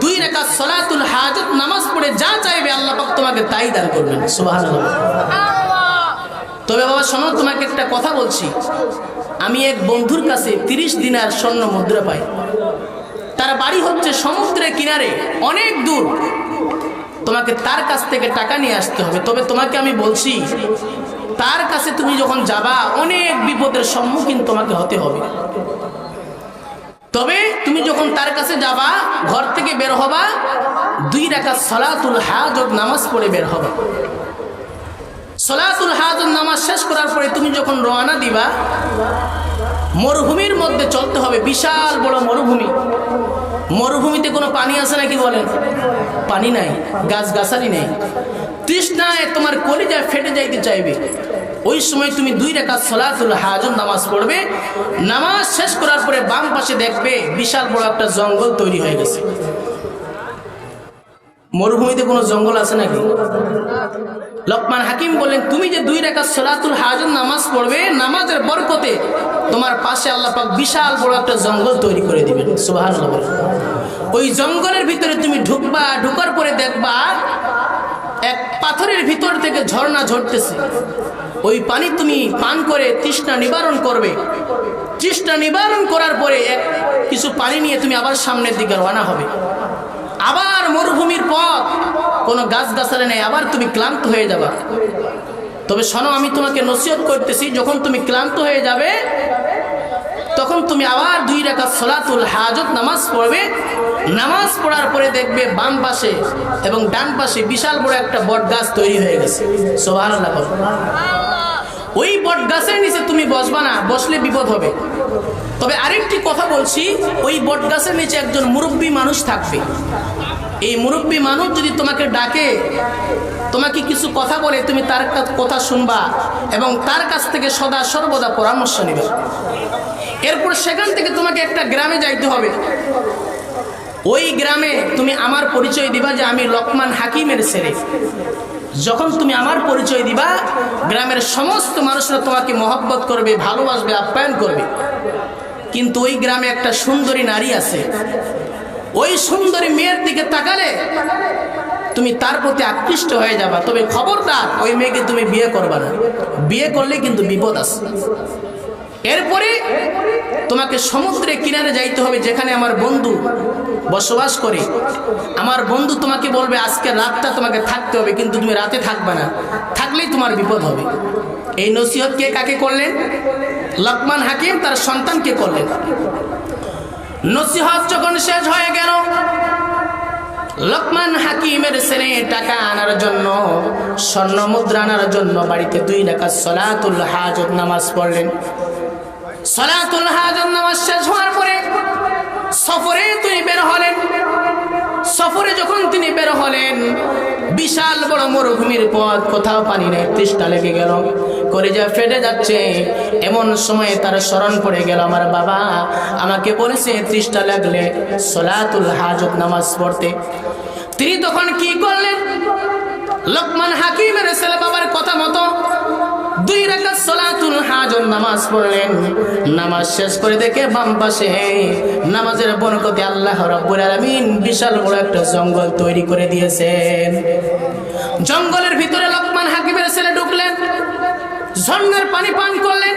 2 রাকাত সালাতুল হাজত নামাজ পড়ে যা চাইবে আল্লাহ পাক তোমাকে তাই দান করবেন সুবহানাল্লাহ তবে বাবা শোনো তোমাকে একটা কথা বলছি আমি এক বন্ধুর কাছে 30 দিনার স্বর্ণ মুদ্রা পাই তার বাড়ি হচ্ছে সমুদ্রের কিনারে অনেক দূর তোমাকে তার কাছ থেকে টাকা নিয়ে আসতে হবে তবে তোমাকে আমি বলছি তার কাছে তুমি যখন যাবা অনেক বিপদের সম্মুখীন তোমাকে হতে হবে তবে তুমি যখন তার কাছে যাবা ঘর থেকে বের হবা 2 রাকাত সালাতুল হাজত নামাজ পড়ে বের হবা সালাতুল হাজত নামাজ শেষ করার পরে তুমি যখন রওনা দিবা মরুভূমির মধ্যে চলতে হবে বিশাল বড় মরুভূমি মরুভূমিতে কোনো পানি আছে নাকি বলেন পানি নাই গাছগাছালি নেই তৃষ্ণায় তোমার কলিজা ফেটে যাইতে চাইবে ওই সময় তুমি 2 রাকাত সালাতুল হাজত নামাজ পড়বে নামাজ শেষ করার পরে বাম পাশে দেখবে বিশাল বড় একটা জঙ্গল তৈরি হয়ে গেছে মরুভূমিতে কোনো জঙ্গল আছে নাকি লোকমান হাকিম বলেন তুমি যে 2 রাকাত সালাতুল হাজত নামাজ পড়বে নামাজের বরকতে তোমার পাশে আল্লাহ পাক বিশাল বড় একটা জঙ্গল তৈরি করে দিবেন সুবহানাল্লাহ ওই জঙ্গলের ভিতরে তুমি ঢুকবা ঢোকার পরে দেখবা এক পাথরের ভিতর থেকে ঝর্ণা ঝরতেছে ওই পানি তুমি পান করে তৃষ্ণা নিবারণ করবে তৃষ্ণা নিবারণ করার পরে কিছু পানি নিয়ে তুমি আবার সামনের দিকে রওনা হবে আবার মরুভূমির পথ কোনো গাছগাছালি নেই আবার তুমি ক্লান্ত হয়ে যাবা তবে শোনো আমি তোমাকে নসিহত করতেছি যখন তুমি ক্লান্ত হয়ে যাবে তখন তখন তুমি আবার 2 রাকাত সালাতুল হাজত নামাজ পড়বে। নামাজ পড়ার পরে দেখবে বাম পাশে এবং ডান পাশে বিশাল বড় একটা বট গাছ তৈরি হয়ে গেছে। সুবহানাল্লাহ। ওই বট গাছের নিচে তুমি বসবা না, বসলে বিপদ হবে। তবে আরেকটি কথা বলছি, ওই বট গাছের নিচে একজন মুরব্বী মানুষ থাকবে। এই মুরব্বী মানুষ যদি তোমাকে ডাকে, তোমাকে কিছু কথা বলে, তুমি তার কথা শুনবা এবং তার কাছ থেকে সদা সর্বদা পরামর্শ নেবে। এরপর সেখান থেকে তোমাকে একটা গ্রামে যাইতে হবে। ওই গ্রামে তুমি আমার পরিচয় দিবা যে আমি লোকমান হাকিমের ছেলে। যখন তুমি আমার পরিচয় দিবা, গ্রামের সমস্ত মানুষরা তোমাকে মহব্বত করবে, ভালোবাসবে, আপ্যায়ন করবে। কিন্তু ওই গ্রামে একটা সুন্দরী নারী আছে। ওই সুন্দরী মেয়ের দিকে তাকালে তুমি তার প্রতি আকৃষ্ট হয়ে যাবা। তবে খবরদার, ওই মেয়েকে তুমি বিয়ে করবা না। বিয়ে করলে কিন্তু বিপদ আছে। এরপরে তোমাকে সমুদ্রের কিনারে যাইতে হবে, যেখানে আমার বন্ধু বসবাস করে। আমার বন্ধু তোমাকে বলবে আজকে রাতটা তোমাকে থাকতে হবে, কিন্তু তুমি রাতে থাকবে না, থাকলেই তোমার বিপদ হবে। এই নসিহত কে কাকে করলেন? লোকমান হাকিম তার সন্তানকে করলেন। নসিহত যখন শেষ হয়ে গেল, লোকমান হাকিমের ছেলে টাকা আনার জন্য, স্বর্ণ মুদ্রা আনার জন্য বাড়িতে 2 রাকাত সালাতুল হাজত নামাজ পড়লেন। সালাতুল হাজত নামাজ শেষ হওয়ার পরে সফরে তিনি বের হলেন। সফরে যখন তিনি বের হলেন, বিশাল বড় মরুভূমির পথ, কোথাও পানি নেই, তৃষ্ণা লেগে গেল, কলিজা ফেটে যাচ্ছে। এমন সময়ে তার স্মরণ পড়ে গেল, আমার বাবা আমাকে বলেছে তৃষ্ণা লাগলে সালাতুল হাজত নামাজ পড়তে। তিনি তখন কি করলেন? লোকমান হাকিমের ছেলে বাবার কথা মতো 2 রাকাত সালাতুল হাজত নামাজ পড়লেন। নামাজ শেষ করে দেখে বাম পাশে নামাজের বরকতে আল্লাহ রাব্বুল আলামিন বিশাল বড় একটা জঙ্গল তৈরি করে দিয়েছেন। জঙ্গলের ভিতরে লোকমান হাকিমের ছেলে ঢুকলেন, ঝর্ণার পানি পান করলেন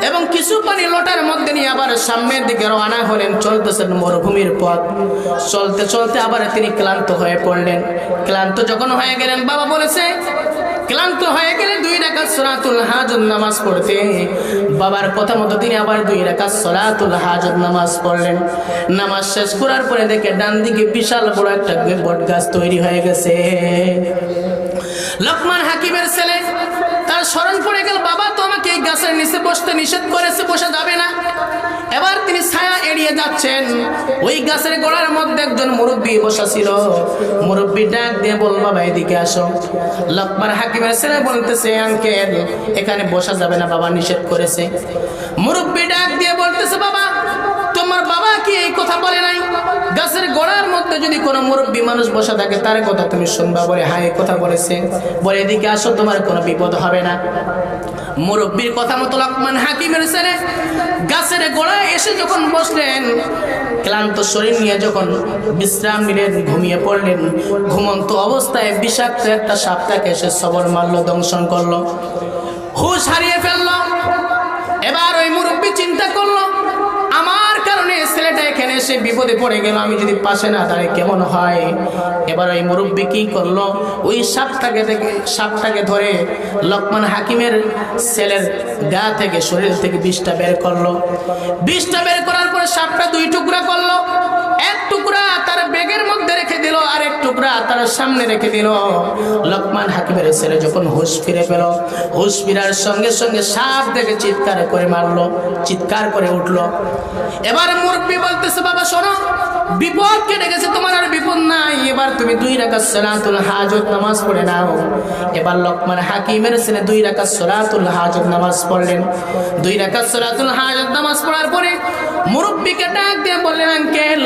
এবং কিছু পানি লোটার মধ্যে নিয়ে আবার সামনের দিকে রওনা হলেন। চলতেছেন মরুভূমির পথ, চলতে চলতে আবার তিনি ক্লান্ত হয়ে পড়লেন। ক্লান্ত যখন হয়ে গেলেন, বাবা বলেছে ক্লান্ত হয়ে গেলে 2 রাকাত সালাতুল হাজত নামাজ পড়তে। বাবার কথা মতো তিনি আবার 2 রাকাত সালাতুল হাজত নামাজ পড়লেন। নামাজ শেষ করার পরে দেখে ডান দিকে বিশাল বড় একটা বট গাছ তৈরি হয়ে গেছে। লোকমান হাকিমের ছেলে তার স্মরণ পড়ে গেল, বাবা তো আমাকে এই গাছের নিচে বসতে নিষেধ করেছে, বসা যাবে না। এবার তিনি ছায়া এড়িয়ে যাচ্ছেন। ওই গাছের গোড়ার মধ্যে একজন মুরব্বী বসা ছিল। মুরব্বী ডাক দিয়ে বল, বাবা এদিকে আসো। লোকমান হাকিমের ছেলে বলতেছে, আঙ্কেল এখানে বসা যাবে না, বাবা নিষেধ করেছে। মুরব্বী ডাক দিয়ে বলতেছে, বাবা তোমার বাবা কি এই কথা বলে নাই? গাছের গোড়ার মধ্যে যদি কোনো মুরব্বী মানুষ বসা থাকে তার কথা তুমি শুনবা। বলে হ্যাঁ এই কথা বলেছে। বলে এদিকে আসো, তোমার কোনো বিপদ হবে না। মুরব্বীর কথা মতো লোকমান হাকিমের ছেলে গাছের গোড়ায় এসে যখন বসলেন, ক্লান্ত শরীর নিয়ে যখন বিশ্রাম নিলেন, ঘুমিয়ে পড়লেন। ঘুমন্ত অবস্থায় বিষাক্ত একটা সাপ তাকে এসে সবল মারলো, দংশন করলো, হুঁশ হারিয়ে ফেললো। এবার ওই মুরব্বী চিন্তা করলো, আমার কারণে ছেলেটা এখানে এসে বিপদে পড়ে গেল, আমি যদি পাশে না দাঁড়াই কেমন হয়। এবার ওই মুরব্বী কি করলো, ওই সাপটাকে ধরে লোকমান হাকিমের ছেলের গা থেকে, শরীর থেকে বিষটা বের করলো। বিষটা বের করার পরে সাপটা 2 টুকরা করলো। এক টুকরা তার ব্যাগের মধ্যে রেখে দিল, আর এক টুকরা তার সামনে রেখে দিল। লোকমান হাকিমের ছেলে যখন হুঁশ ফিরে পেল, হুঁশ ফিরার সঙ্গে সঙ্গে সাপ দেখে চিৎকার করে মারলো, চিৎকার করে উঠলো। এবার মুরব্বী বলতেছে, বাবা শোনো, বিপদ কেটে গেছে, তোমার আর বিপদ নাই। এবার তুমি 2 রাকাত সালাতুল হাজত নামাজ পড়ে নাও। এবার লোকমান হাকিমের ছেলে 2 রাকাত সালাতুল হাজত নামাজ পড়লেন। 2 রাকাত সালাতুল হাজত নামাজ পড়ার পরে মুরব্বীকে ডাক দিয়ে বললেন, আঙ্কেল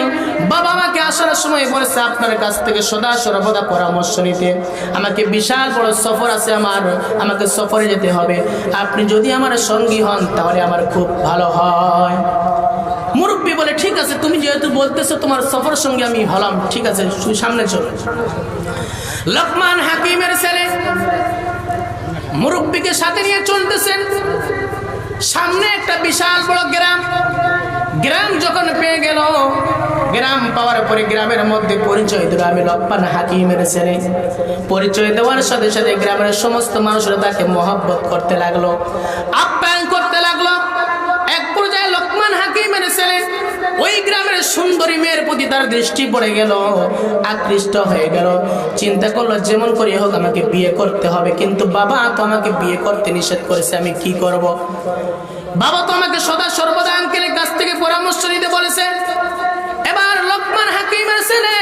বাবা আমাকে আসার সময় বলেছে আপনার কাছ থেকে সদা সর্বদা পরামর্শ নিতে। আমাকে বিশাল বড় সফর আছে, আমাকে সফরে যেতে হবে। আপনি যদি আমার সঙ্গী হন তাহলে আমার খুব ভালো হয়। মুরব্বী বলে, ঠিক আছে, তুমি যেহেতু বলতেছো তোমার সফর সঙ্গে আমি হলাম, ঠিক আছে সামনে চলো। লোকমান হাকিমের ছেলে মুরব্বীকে সাথে নিয়ে চলতেছেন। সামনে একটা বিশাল বড় গ্রাম যখন পেয়ে গেল, গ্রাম পাওয়ার পরে গ্রামের মধ্যে পরিচয় দিল, আমি লোকমান হাকিমের ছেলে। পরিচয় দেওয়ার সাথে সাথে গ্রামের সমস্ত মানুষরা তাকে মহব্বত করতে লাগলো, আপ্যায়ন করতে লাগলো। এক পর্যায়ে লোকমান হাকিম ওই গ্রামের সুন্দরী মেয়ের প্রতি তার দৃষ্টি পড়ে গেল, আকৃষ্ট হয়ে গেল। চিন্তা করলো যেমন করে হোক আমাকে বিয়ে করতে হবে, কিন্তু বাবা তো আমাকে বিয়ে করতে নিষেধ করেছে, আমি কি করব? বাবা তো আমাকে সদা সর্বদা আঙ্কেলের কাছ থেকে পরামর্শ নিতে বলেছে। এবার লোকমান হাকিমের ছেলে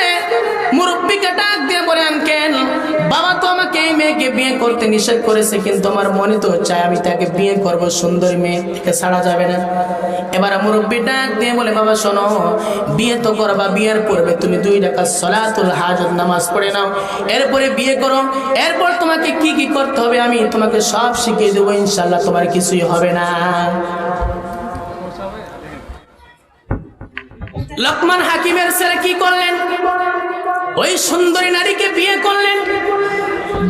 মুরব্বিকে ডাক দিয়ে বলে, আঙ্কেল বাবা তো আমাকে এই মেয়েকে বিয়ে করতে নিষেধ করেছে, কিন্তু আমার মনে তো চায় আমি তাকে বিয়ে করব, সুন্দরী মেয়ে থেকে ছাড়া যাবে না। এবার মুরব্বি ডাক দিয়ে বলে, বাবা শোনো, বিয়ে তো করবা, বিয়ের পূর্বে তুমি 2 রাকাত সালাতুল হাজত নামাজ পড়ে নাও, এরপরে বিয়ে করো। এরপর তোমাকে কি কি করতে হবে আমি তোমাকে সব শিখিয়ে দেবো, ইনশাআল্লাহ তোমার কিছুই হবে না। লোকমান হাকিমের ছেলে কি করলেন? ওই সুন্দরী নারীকে বিয়ে করলেন।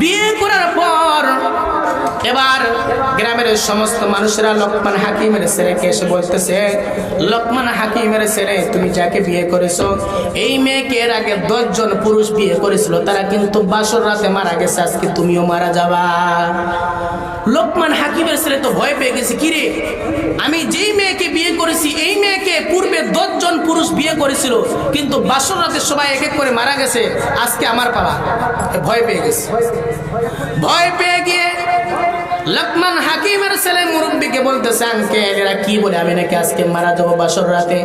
বিয়ে করার পর এবার গ্রামের সমস্ত মানুষেরা লোকমান হাকিমের ছেলেকে এসে বলতেছে, লোকমান হাকিমের ছেলে তুমি যাকে বিয়ে করেছো এই মেয়েকে এর আগে 10 জন পুরুষ বিয়ে করেছিল, তারা কিন্তু বাসর রাতে মারা গেছে, আজকে তুমিও মারা যাবা। লোকমান হাকিমের ছেলে তো ভয় পেয়ে গেছে, কিরে আমি যেই মেয়েকে বিয়ে করেছি এই মেয়েকে পূর্বে 10 জন পুরুষ বিয়ে করেছিল, কিন্তু বাসর রাতে সবাই এক এক করে মারা গেছে, আজকে আমার পালা। ভয় পেয়ে গেছে। ভয় পেয়ে গিয়ে লোকমান হাকিমের ছেলে মুরব্বিকে বলতেছে, আঙ্কেল এরা কি বলে আমি নাকি আজকে মারা যাবো বাসর রাতে,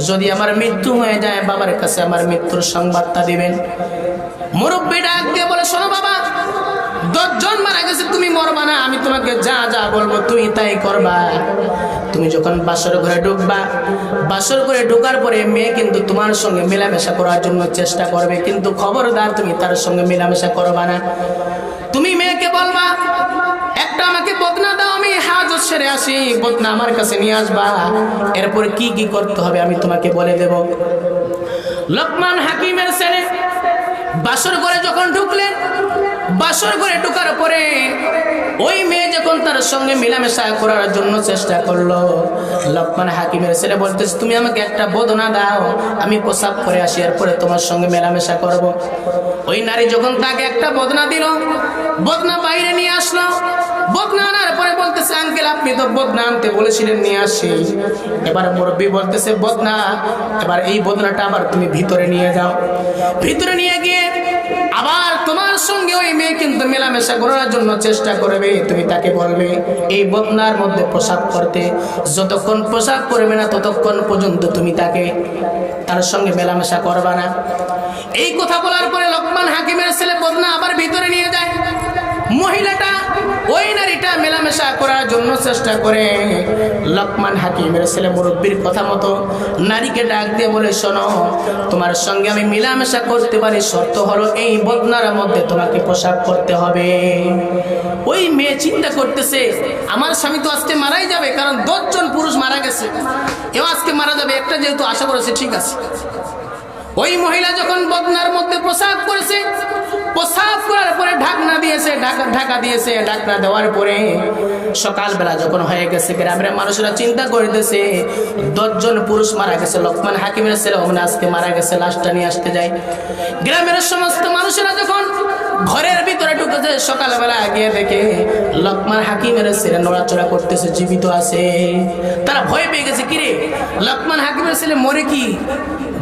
যদি আমার মৃত্যু হয়ে যায় বাবার কাছে আমার মৃত্যুর সংবাদটা দিবেন। মুরব্বি ডাক দিয়ে বলে, শোনো বাবা, 10 জন মারা গেছে, তুমি মরবা না, আমি তোমাকে যা যা বলবো তুই তাই করবা। তুমি যখন বাসর ঘরে ঢুকবা, বাসর ঘরে ঢোকার পরে মেয়ে কিন্তু তোমার সঙ্গে মেলামেশা করার জন্য চেষ্টা করবে, কিন্তু খবরদার তুমি তার সঙ্গে মেলামেশা করবা না। তুমি মেয়েকে বলবা, একটা আমাকে বদনা দাও, আমি হাজত সেরে আসি, বদনা আমার কাছে নিয়ে আসবা, এরপরে কি কি করতে হবে আমি তোমাকে বলে দেব। লোকমান হাকিমের ছেলে বাসর ঘরে যখন ঢুকলেন, বাসর ঘরে ঢোকার পরে ওই মেয়ে যখন তার সঙ্গে মেলামেশা করার জন্য চেষ্টা করলো, লোকমান হাকিমের ছেলে বলতেছে, তুমি আমাকে একটা বদনা দাও, আমি প্রসাব করে আসি, এরপরে তোমার সঙ্গে মেলামেশা করব। ওই নারী যখন তাকে একটা বদনা দিল, বদনা বাইরে নিয়ে আসলো। বদনা আনার পরে বলতেছে, আঙ্কেল আপনি তো বদনা আনতে বলেছিলেন, নিয়ে আসি। এবার মুরব্বি বলতেছে, বদনা, এবার এই বদনাটা আবার তুমি ভিতরে নিয়ে যাও। ভিতরে নিয়ে গিয়ে আবার তোমার সঙ্গে ওই মেয়ে কিন্তু মেলামেশা করার জন্য চেষ্টা করবে, তুমি তাকে বলবে এই বদনার মধ্যে প্রসাব করতে, যতক্ষণ প্রসাব করবে না ততক্ষণ পর্যন্ত তুমি তার সঙ্গে মেলামেশা করবা না। এই কথা বলার পরে লোকমান হাকিমের ছেলে বদনা আবার ভিতরে নিয়ে যায়। মহিলাটা ওই নারীটা মেলামেশা করার জন্য চেষ্টা করে। লোকমান হাকিমের ছেলে মুরব্বির কথা মতো নারীকে ডাক দিয়ে বলে, শোনো, তোমার সঙ্গে আমি মেলামেশা করতে পারি, শর্ত হলো এই বদনার মধ্যে তোমাকে প্রসাব করতে হবে। ওই মেয়ে চিন্তা করতেছে, আমার স্বামী তো আজকে মারাই যাবে, কারণ 10 জন পুরুষ মারা গেছে, এও আজকে মারা যাবে, একটা যেহেতু আশা করেছে ঠিক আছে। ওই মহিলা যখন বদনার মধ্যে প্রসাব করেছে, প্রসাব করার পরে ঢাকনা দিয়েছে, ঢাকা দিয়েছে। ঢাকনা দেওয়ার পরে সকালবেলা যখন হয়ে গেছে, গ্রামের মানুষরা চিন্তা করতেছে 10 জন পুরুষ মারা গেছে, লোকমান হাকিমের ছেলে মানে আজকে মারা গেছে, লাশটা নিয়ে আসতে যায়। গ্রামের সমস্ত মানুষেরা যখন ঘরের ভিতরে ঢুকেছে, সকালবেলা গিয়ে দেখে লোকমান হাকিমের ছেলে নড়াচড়া করতেছে, জীবিত আছে। তারা ভয় পেয়ে গেছে, কিরে লোকমান হাকিমের ছেলে মরে কি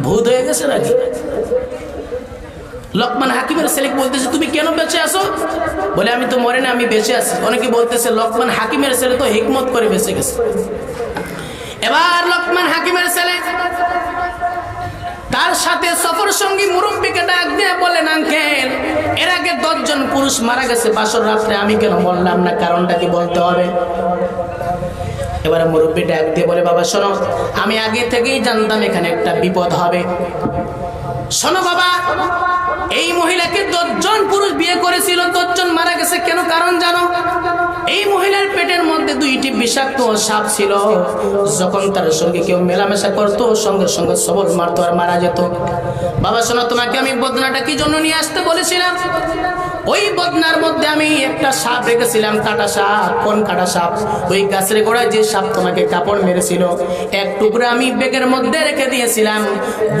ভূত হয়ে গেছে নাকি? লোকমান হাকিমের ছেলে বলতেছে, তুমি কেন বেঁচে আছো? বলে, আমি তো মরে না, আমি বেঁচে আছি। অনেকে বলতেছে লোকমান হাকিমের ছেলে তো হিকমত করে বেঁচে গেছে। এবার লোকমান হাকিমের ছেলে তার সাথে সফর সঙ্গী মুরব্বিকে ডাক দিয়ে বললেন, আঙ্কেল এর আগে 10 জন পুরুষ মারা গেছে বাসর রাত্রে, আমি কেন বললাম না, কারণটা কি বলতে হবে। এবারে মুরব্বি ডাক দিয়ে বলে, বাবা শোনো, আমি আগে থেকেই জানতাম এখানে একটা বিপদ হবে। শোনো বাবা, এই মহিলাকে 10 জন পুরুষ বিয়ে করেছিল, 10 জন মারা গেছে, কেন কারণ জানো? এই মহিলার পেটের মধ্যে 2টি বিষাক্ত সাপ ছিল, যখন তার সঙ্গে কেউ মেলামেশা করতো সঙ্গে সঙ্গে সবল মারতো আর মারা যেত। বাবা শোনো, তোমাকে আমি বদনাটা কি জন্য নিয়ে আসতে বলেছিলাম? ওই বদনার মধ্যে আমি একটা সাপ রেখেছিলাম, কাটা সাপ। কোন কাটা সাপ? ওই গাছের গোড়ায় যে সাপ তোমাকে কাপড় মেরেছিল, এক টুকরা আমি ব্যাগের মধ্যে রেখে দিয়েছিলাম।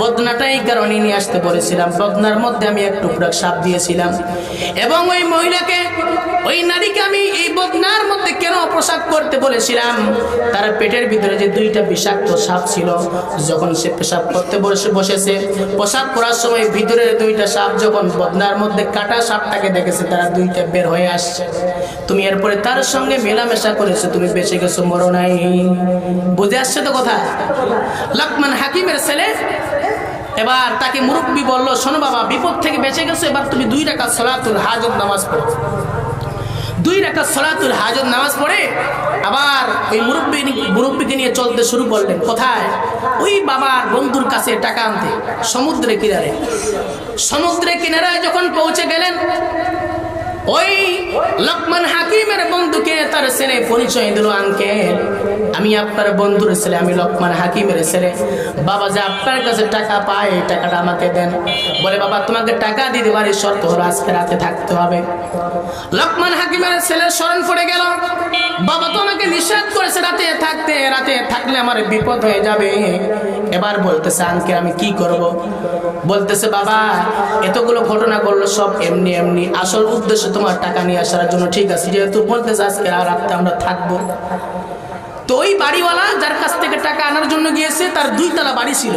বদনাটা এই কারণে নিয়ে আসতে বলেছিলাম, বদনার মধ্যে আমি এক টুকরা সাপ দিয়েছিলাম। এবং ওই মহিলাকে, ওই নারীকে আমি এই বদনার মধ্যে কেন পোশাক করতে বলেছিলাম? তার পেটের ভিতরে যে দুইটা বিষাক্ত সাপ ছিল, যখন সে পেশাব করতে বসেছে, পেশাব করার সময় ভিতরের দুইটা সাপ যখন বদনার মধ্যে কাটা সাপটাকে দেখেছে, তারা দুইটা বের হয়ে আসছে। তুমি এরপরে তার সঙ্গে মেলামেশা করেছো, তুমি বেঁচে গেছো, মরো নাই। বুঝে আসছে তো কথা? লোকমান হাকিমের ছেলে এবার তাকে মুরব্বী বলল, শোনো বাবা, বিপদ থেকে বেঁচে গেছো, এবার তুমি 2 রাকাত সালাতুল হাজত নামাজ পড়ো। 2 রাকাত সালাতুল হাজত নামাজ পড়ে আবার ওই মুরব্বীকে নিয়ে চলতে শুরু করলেন। কোথায়? ওই বাবার বন্ধুর কাছে টাকা আনতে, সমুদ্রের কিনারে। সমুদ্রের কিনারায় যখন পৌঁছে গেলেন, ওই লোকমান হাকিমের বন্ধুকে তার ছেলে পরিচয় দিল, আঙ্কেল আমি আপনার বন্ধুর ছেলে, আমি লোকমান হাকিমের ছেলে। বাবা যে আপনার কাছে টাকা পায়, এই টাকাটা আমাকে দেন। বলে, বাবা তোমাকে টাকা দিতে পারি, শর্ত হলো আজকে রাতে থাকতে হবে। লোকমান হাকিমের ছেলের স্মরণ পড়ে গেল, বাবা তো আমাকে নিষেধ করেছে রাতে থাকতে, রাতে থাকলে আমার বিপদ হয়ে যাবে। এবার বলতেছে, আঙ্কেল আমি কি করব? বলতেছে, বাবা এতগুলো ঘটনা করলো সব এমনি এমনি, আসল উদ্দেশ্য তোমার টাকা নিয়ে আসার জন্য। ঠিক আছে, যেহেতু বলতেছে আজকে রাতে আমরা থাকবো। তো ওই বাড়িওয়ালা যার কাছ থেকে টাকা আনার জন্য গিয়েছে, তার 2 তলা বাড়ি ছিল।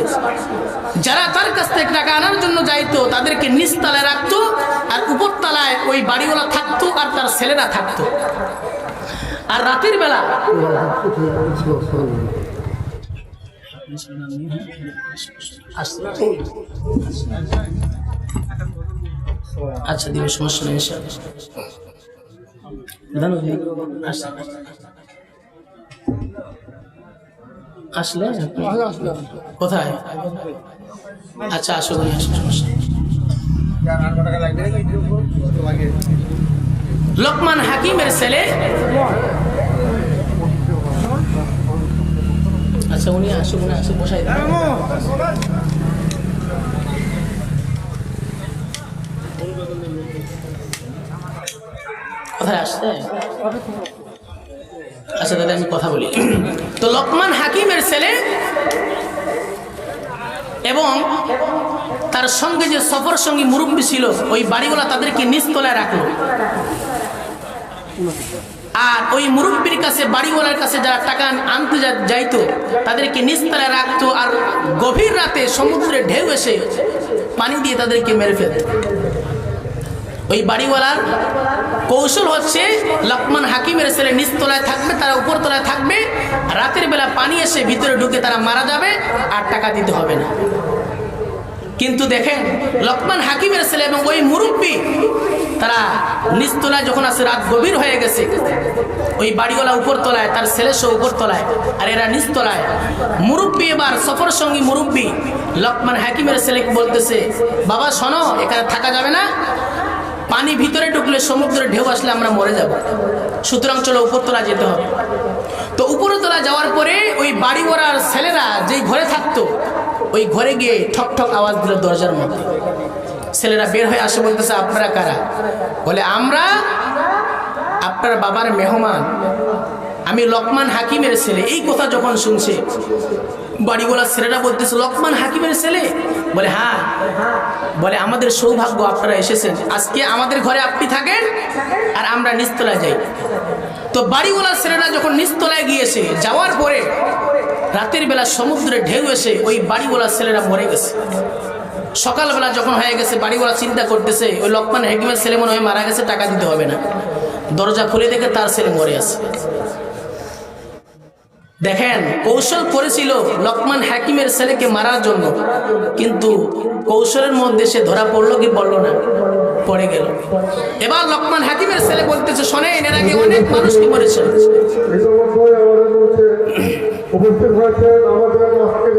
যারা তার কাছ থেকে টাকা আনার জন্য যাইতো তাদেরকে নিচতলায় রাখতো, আর উপর তলায় ওই বাড়িওয়ালা থাকতো আর তার ছেলেরা থাকতো। আর রাতের বেলা আচ্ছা দিবে, সমস্যা নেই। আসলে কোথায়? আচ্ছা আসো, লোকমান হাকিমের ছেলে। আচ্ছা উনি আসো, উনি আসো, বসাই দেন। কোথায় আসছে? আচ্ছা দাদা আমি কথা বলি। তো লোকমান হাকিমের ছেলে এবং তার সঙ্গে যে সফর সঙ্গী মুরব্বী ছিল, ওই বাড়িওয়ালা তাদেরকে নিচতলায় রাখলো। আর ওই মুরব্বীর কাছে, বাড়িওয়ালার কাছে যারা টাকা আনতে যাইতো তাদেরকে নিচতলায় রাখতো। আর গভীর রাতে সমুদ্রে ঢেউ এসে পানি দিয়ে তাদেরকে মেরে ফেলত। ওই বাড়িওয়ালার কৌশল হচ্ছে, লোকমান হাকিমের ছেলে নিচতলায় থাকবে, তারা উপরতলায় থাকবে, রাতের বেলা পানি এসে ভিতরে ঢুকে তারা মারা যাবে, আর টাকা দিতে হবে না। কিন্তু দেখেন লোকমান হাকিমের ছেলে এবং ওই মুরব্বী তারা নিচতলায় যখন আসে, রাত গভীর হয়ে গেছে, ওই বাড়িওয়ালা উপরতলায়, তার ছেলে সহ উপরতলায়, আর এরা নিচতলায়। মুরব্বী এবার সফর সঙ্গী মুরব্বী লোকমান হাকিমের ছেলেকে বলতেছে, বাবা শোনো, এখানে থাকা যাবে না, পানি ভিতরে ঢুকলে সমুদ্রের ঢেউ আসলে আমরা মরে যাব, সুতরাং চলো উপরতলা যেতে হবে। তো উপরতলা যাওয়ার পরে ওই বাড়িওয়ালার ছেলেরা যেই ঘরে থাকতো, ওই ঘরে গিয়ে ঠক ঠক আওয়াজ দিল দরজার মধ্যে। ছেলেরা বের হয়ে আসে, বলতেছে আপনারা কারা? বলে আমরা আপনার বাবার মেহমান, আমি লোকমান হাকিমের ছেলে। এই কথা যখন শুনছে বাড়িওয়ালার ছেলেরা বলতেছে, লোকমান হাকিমের ছেলে? বলে হ্যাঁ। বলে আমাদের সৌভাগ্য আপনারা এসেছেন, আজকে আমাদের ঘরে আপনি থাকেন আর আমরা নিচতলায় যাই। তো বাড়িওয়ালার ছেলেরা যখন নিচতলায় গিয়েছে, যাওয়ার পরে রাতের বেলা সমুদ্রে ঢেউ এসে ওই বাড়িওয়ালার ছেলেরা মরে গেছে। সকালবেলা যখন হয়ে গেছে, বাড়িওয়ালা চিন্তা করতেছে ওই লোকমান হাকিমের ছেলে মনে হয় মারা গেছে, টাকা দিতে হবে না। দরজা খুলে দেখে তার ছেলে মরে আছে। দেখেন কৌশল করেছিল লোকমান হাকিমের ছেলেকে মারার জন্য, কিন্তু কৌশলের মধ্যে সে ধরা পড়লো কি পড়লো না? পড়ে গেল। এবার লোকমান হাকিমের ছেলে বলতেছে, শোনেন, এর আগে অনেক মানুষকে মরেছে। উপস্থিত হয়েছেন আমাদের আজকের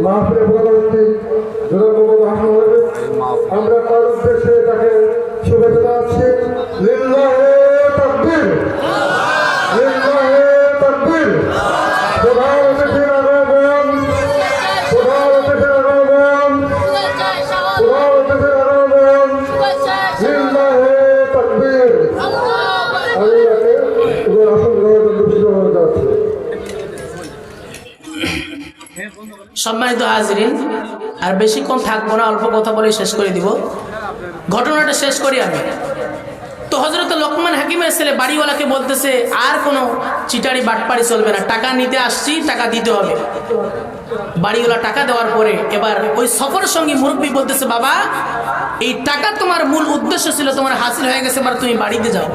মাহফিলে প্রধানমন্ত্রী জনাব মোহাম্মদ হাসান হবে। আমরা তার উদ্দেশ্যে তাকে শুভেচ্ছা জানাচ্ছি। লিল্লাহে তাকবীর, লিল্লাহে তাকবীর। প্রধান অতিথির আগমন, প্রধান অতিথির আগমন, প্রধান অতিথির আগমন। লিল্লাহে সম্মানিত হাজিরিন, আর বেশিক্ষণ থাকবো না, অল্প কথা বলে শেষ করে দিব। ঘটনাটা শেষ করি আমি। তো হযরত লোকমান হাকিমের ছেলে বাড়িওয়ালাকে বলতেছে, আর কোনো চিটারি বাটপাড়ি চলবে না, টাকা নিতে আসছি, টাকা দিতে হবে। বাড়িওয়ালা টাকা দেওয়ার পরে এবার ওই সফরের সঙ্গে মুরব্বী বলতেছে, বাবা এই টাকা তোমার মূল উদ্দেশ্য ছিল, তোমার হাসিল হয়ে গেছে, এবার তুমি বাড়িতে যাও।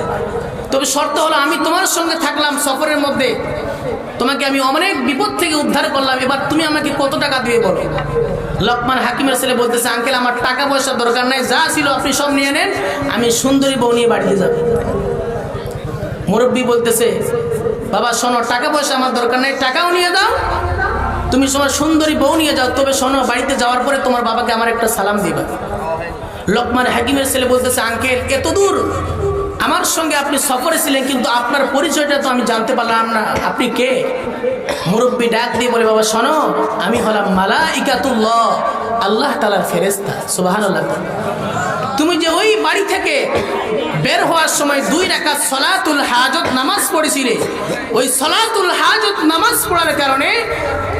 তবে শর্ত হলো আমি তোমার সঙ্গে থাকলাম সফরের মধ্যে, তোমাকে আমি অনেক বিপদ থেকে উদ্ধার করলাম, এবার তুমি আমাকে কত টাকা দিয়ে বলো। লোকমান হাকিমের ছেলে বলতেছে, আঙ্কেল আমার টাকা পয়সা দরকার নাই, যা ছিল আপনি সব নিয়ে নেন, আমি সুন্দরী বউ নিয়ে বাড়িতে যাব। মুরব্বী বলতেছে, বাবা শোনো, টাকা পয়সা আমার দরকার নাই, টাকাও নিয়ে দাও, তুমি তোমার সুন্দরী বউ নিয়ে যাও, তবে শোনো বাড়িতে যাওয়ার পরে তোমার বাবাকে আমার একটা সালাম দিবা। লোকমান হাকিমের ছেলে বলতেছে, আঙ্কেল এত দূর আমার সঙ্গে আপনি সফরে ছিলেন, কিন্তু আপনার পরিচয়টা তো আমি জানতে পারলাম না, আপনি কে? মুরব্বী ডাক দিয়ে বলে, বাবা শোনো, আমি হলাম মালাইকাতুল্লাহ, আল্লাহ তাআলার ফেরেশতা। সুবহানাল্লাহ। তুমি যে ওই বাড়ি থেকে বের হওয়ার সময় 2 রাকাত সালাতুল হাজত নামাজ পড়েছিলে, ওই সালাতুল হাজত নামাজ পড়ার কারণে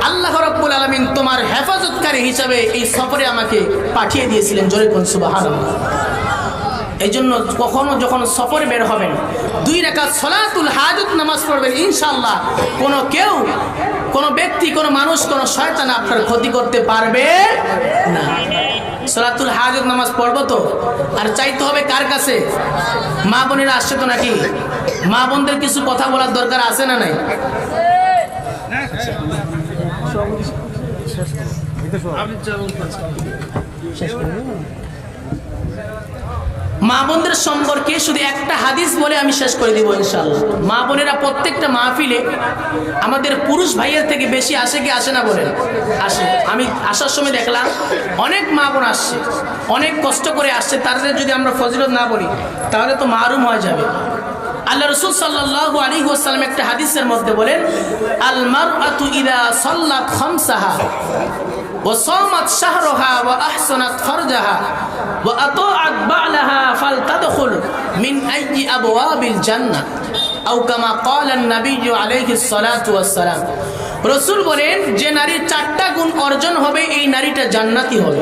আল্লাহ রাব্বুল আলামিন তোমার হেফাজতকারী হিসাবে এই সফরে আমাকে পাঠিয়ে দিয়েছিলেন। জোরে বলুন সুবহানাল্লাহ। এই জন্য কখনো যখন সফরে বের হবেন 2 রাকাত সালাতুল হাজত নামাজ পড়বেন, ইনশাআল্লাহ কোনো ব্যক্তি, কোনো মানুষ, কোনো শয়তান আপনার ক্ষতি করতে পারবে না। সালাতুল হাজত নামাজ পড়বো তো, আর চাইতে হবে কার কাছে? মা বোনেরা আসছে তো নাকি? মা বোনদের কিছু কথা বলার দরকার আছে না নাই? মা বোনদের সম্পর্কে শুধু একটা হাদিস বলে আমি শেষ করে দিব ইনশাআল্লাহ। মা বোনেরা প্রত্যেকটা মাহফিলে আমাদের পুরুষ ভাইয়ের থেকে বেশি আসে কি আসে না বলেন? আসে। আমি আসার সময় দেখলাম অনেক মা বোন আসছে, অনেক কষ্ট করে আসছে, তাদের যদি আমরা ফজিলত না বলি তাহলে তো মাহরুম হয়ে যাবে। আল্লাহ রাসূল সাল্লাল্লাহু আলাইহি ওয়াসাল্লাম একটা হাদিসের মধ্যে বলেন, আল মারআতু ইযা সাল্লাত খামসাহা ওয়া সামাত শাহরাহা ওয়া আহসানাত ফারজাহা ওয়া আতাআত বা'লাহা ফালতাদখুল মিন আইয়ি আবওয়াবিল জান্নাহ আও কামা ক্বালা an-নবী আলাইহিস সালাতু ওয়াস সালাম। রাসূল বলেন, যে নারীর 4টা গুণ অর্জন হবে এই নারীটা জান্নাতি হবে।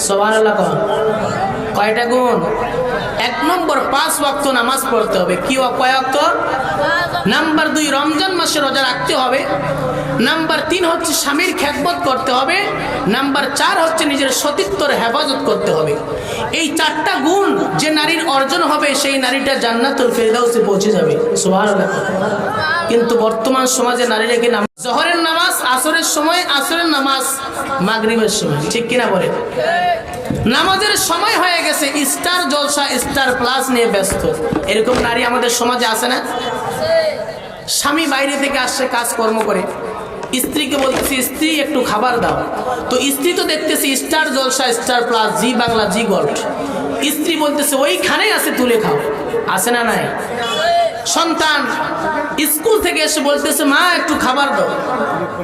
সুবহানাল্লাহ। কয়টা গুণ? 1 নম্বর 5 ওয়াক্ত নামাজ পড়তে হবে। কি কয় ওয়াক্ত? নাম্বার 2 রমজান মাসে রোজা রাখতে হবে। নাম্বার 3 হচ্ছে স্বামীর খেদমত করতে হবে। নাম্বার 4 হচ্ছে নিজের সতীত্বর হেফাজত করতে হবে। এই 4টা গুণ যে নারীর অর্জন হবে সেই নারীটা জান্নাতুল ফেরদাউসে পৌঁছে যাবে। সুবহানাল্লাহ। কিন্তু বর্তমান সমাজে নারীরা কি জোহরের নামাজ আসরের সময়, আসরের নামাজ মাগরিবের সময়, ঠিক কিনা বলেন? নামাজের সময় হয়ে গেছে, স্টার জলসা, স্টার প্লাস নিয়ে ব্যস্ত। এরকম নারী আমাদের সমাজে আছে না? স্বামী বাইরে থেকে আসছে কাজকর্ম করে, স্ত্রীকে বলতেছে স্ত্রী একটু খাবার দাও, তো স্ত্রী তো দেখতেছে স্টার জলসা, স্টার প্লাস, জি বাংলা, জি গোল্ড। স্ত্রী বলতেছে ওইখানেই আছে, তুলে খাও। আছে না নাই? সন্তান স্কুল থেকে এসে বলতেছে মা একটু খাবার দাও,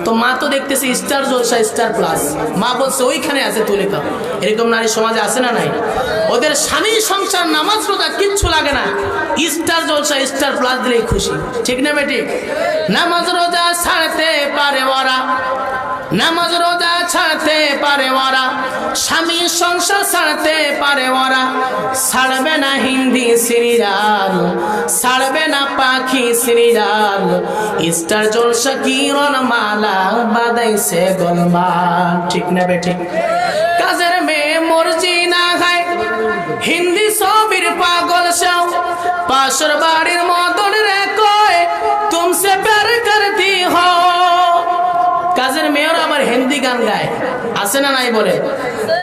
তো মা তো দেখতেছে স্টার জলসা, স্টার প্লাস, মা বলছে ওইখানে আছে, তুলে খাও। এরকম নারী সমাজে আছে না নাই? ওদের স্বামী, সংসার, নামাজ রোজা কিচ্ছু লাগে না, স্টার জলসা, স্টার প্লাস দিলেই খুশি, ঠিক না বেটি? নামাজ রোজা ছাড়তে পারে ওরা, নামাজ রোজা ছাড়তে পারে ওরা, স্বামী সংসার ছাড়তে পারে ওরা, ছাড়বে না হিন্দি সিরিয়াল, ছাড়বে না পাখি সিরিয়াল, স্টার জলসা কিরণ মালা বাদাইছে গোলমাল, ঠিক না বেঠিক? কাজের মেয়ে মর্জি না খায়, হিন্দি ছবির পাগল সাও, পাশের বাড়ির মদন রে কয় তুমসে প্যার করতি হো। কাজের মেয়েরা আবার হিন্দি গান গায়, আছে না নাই বলে?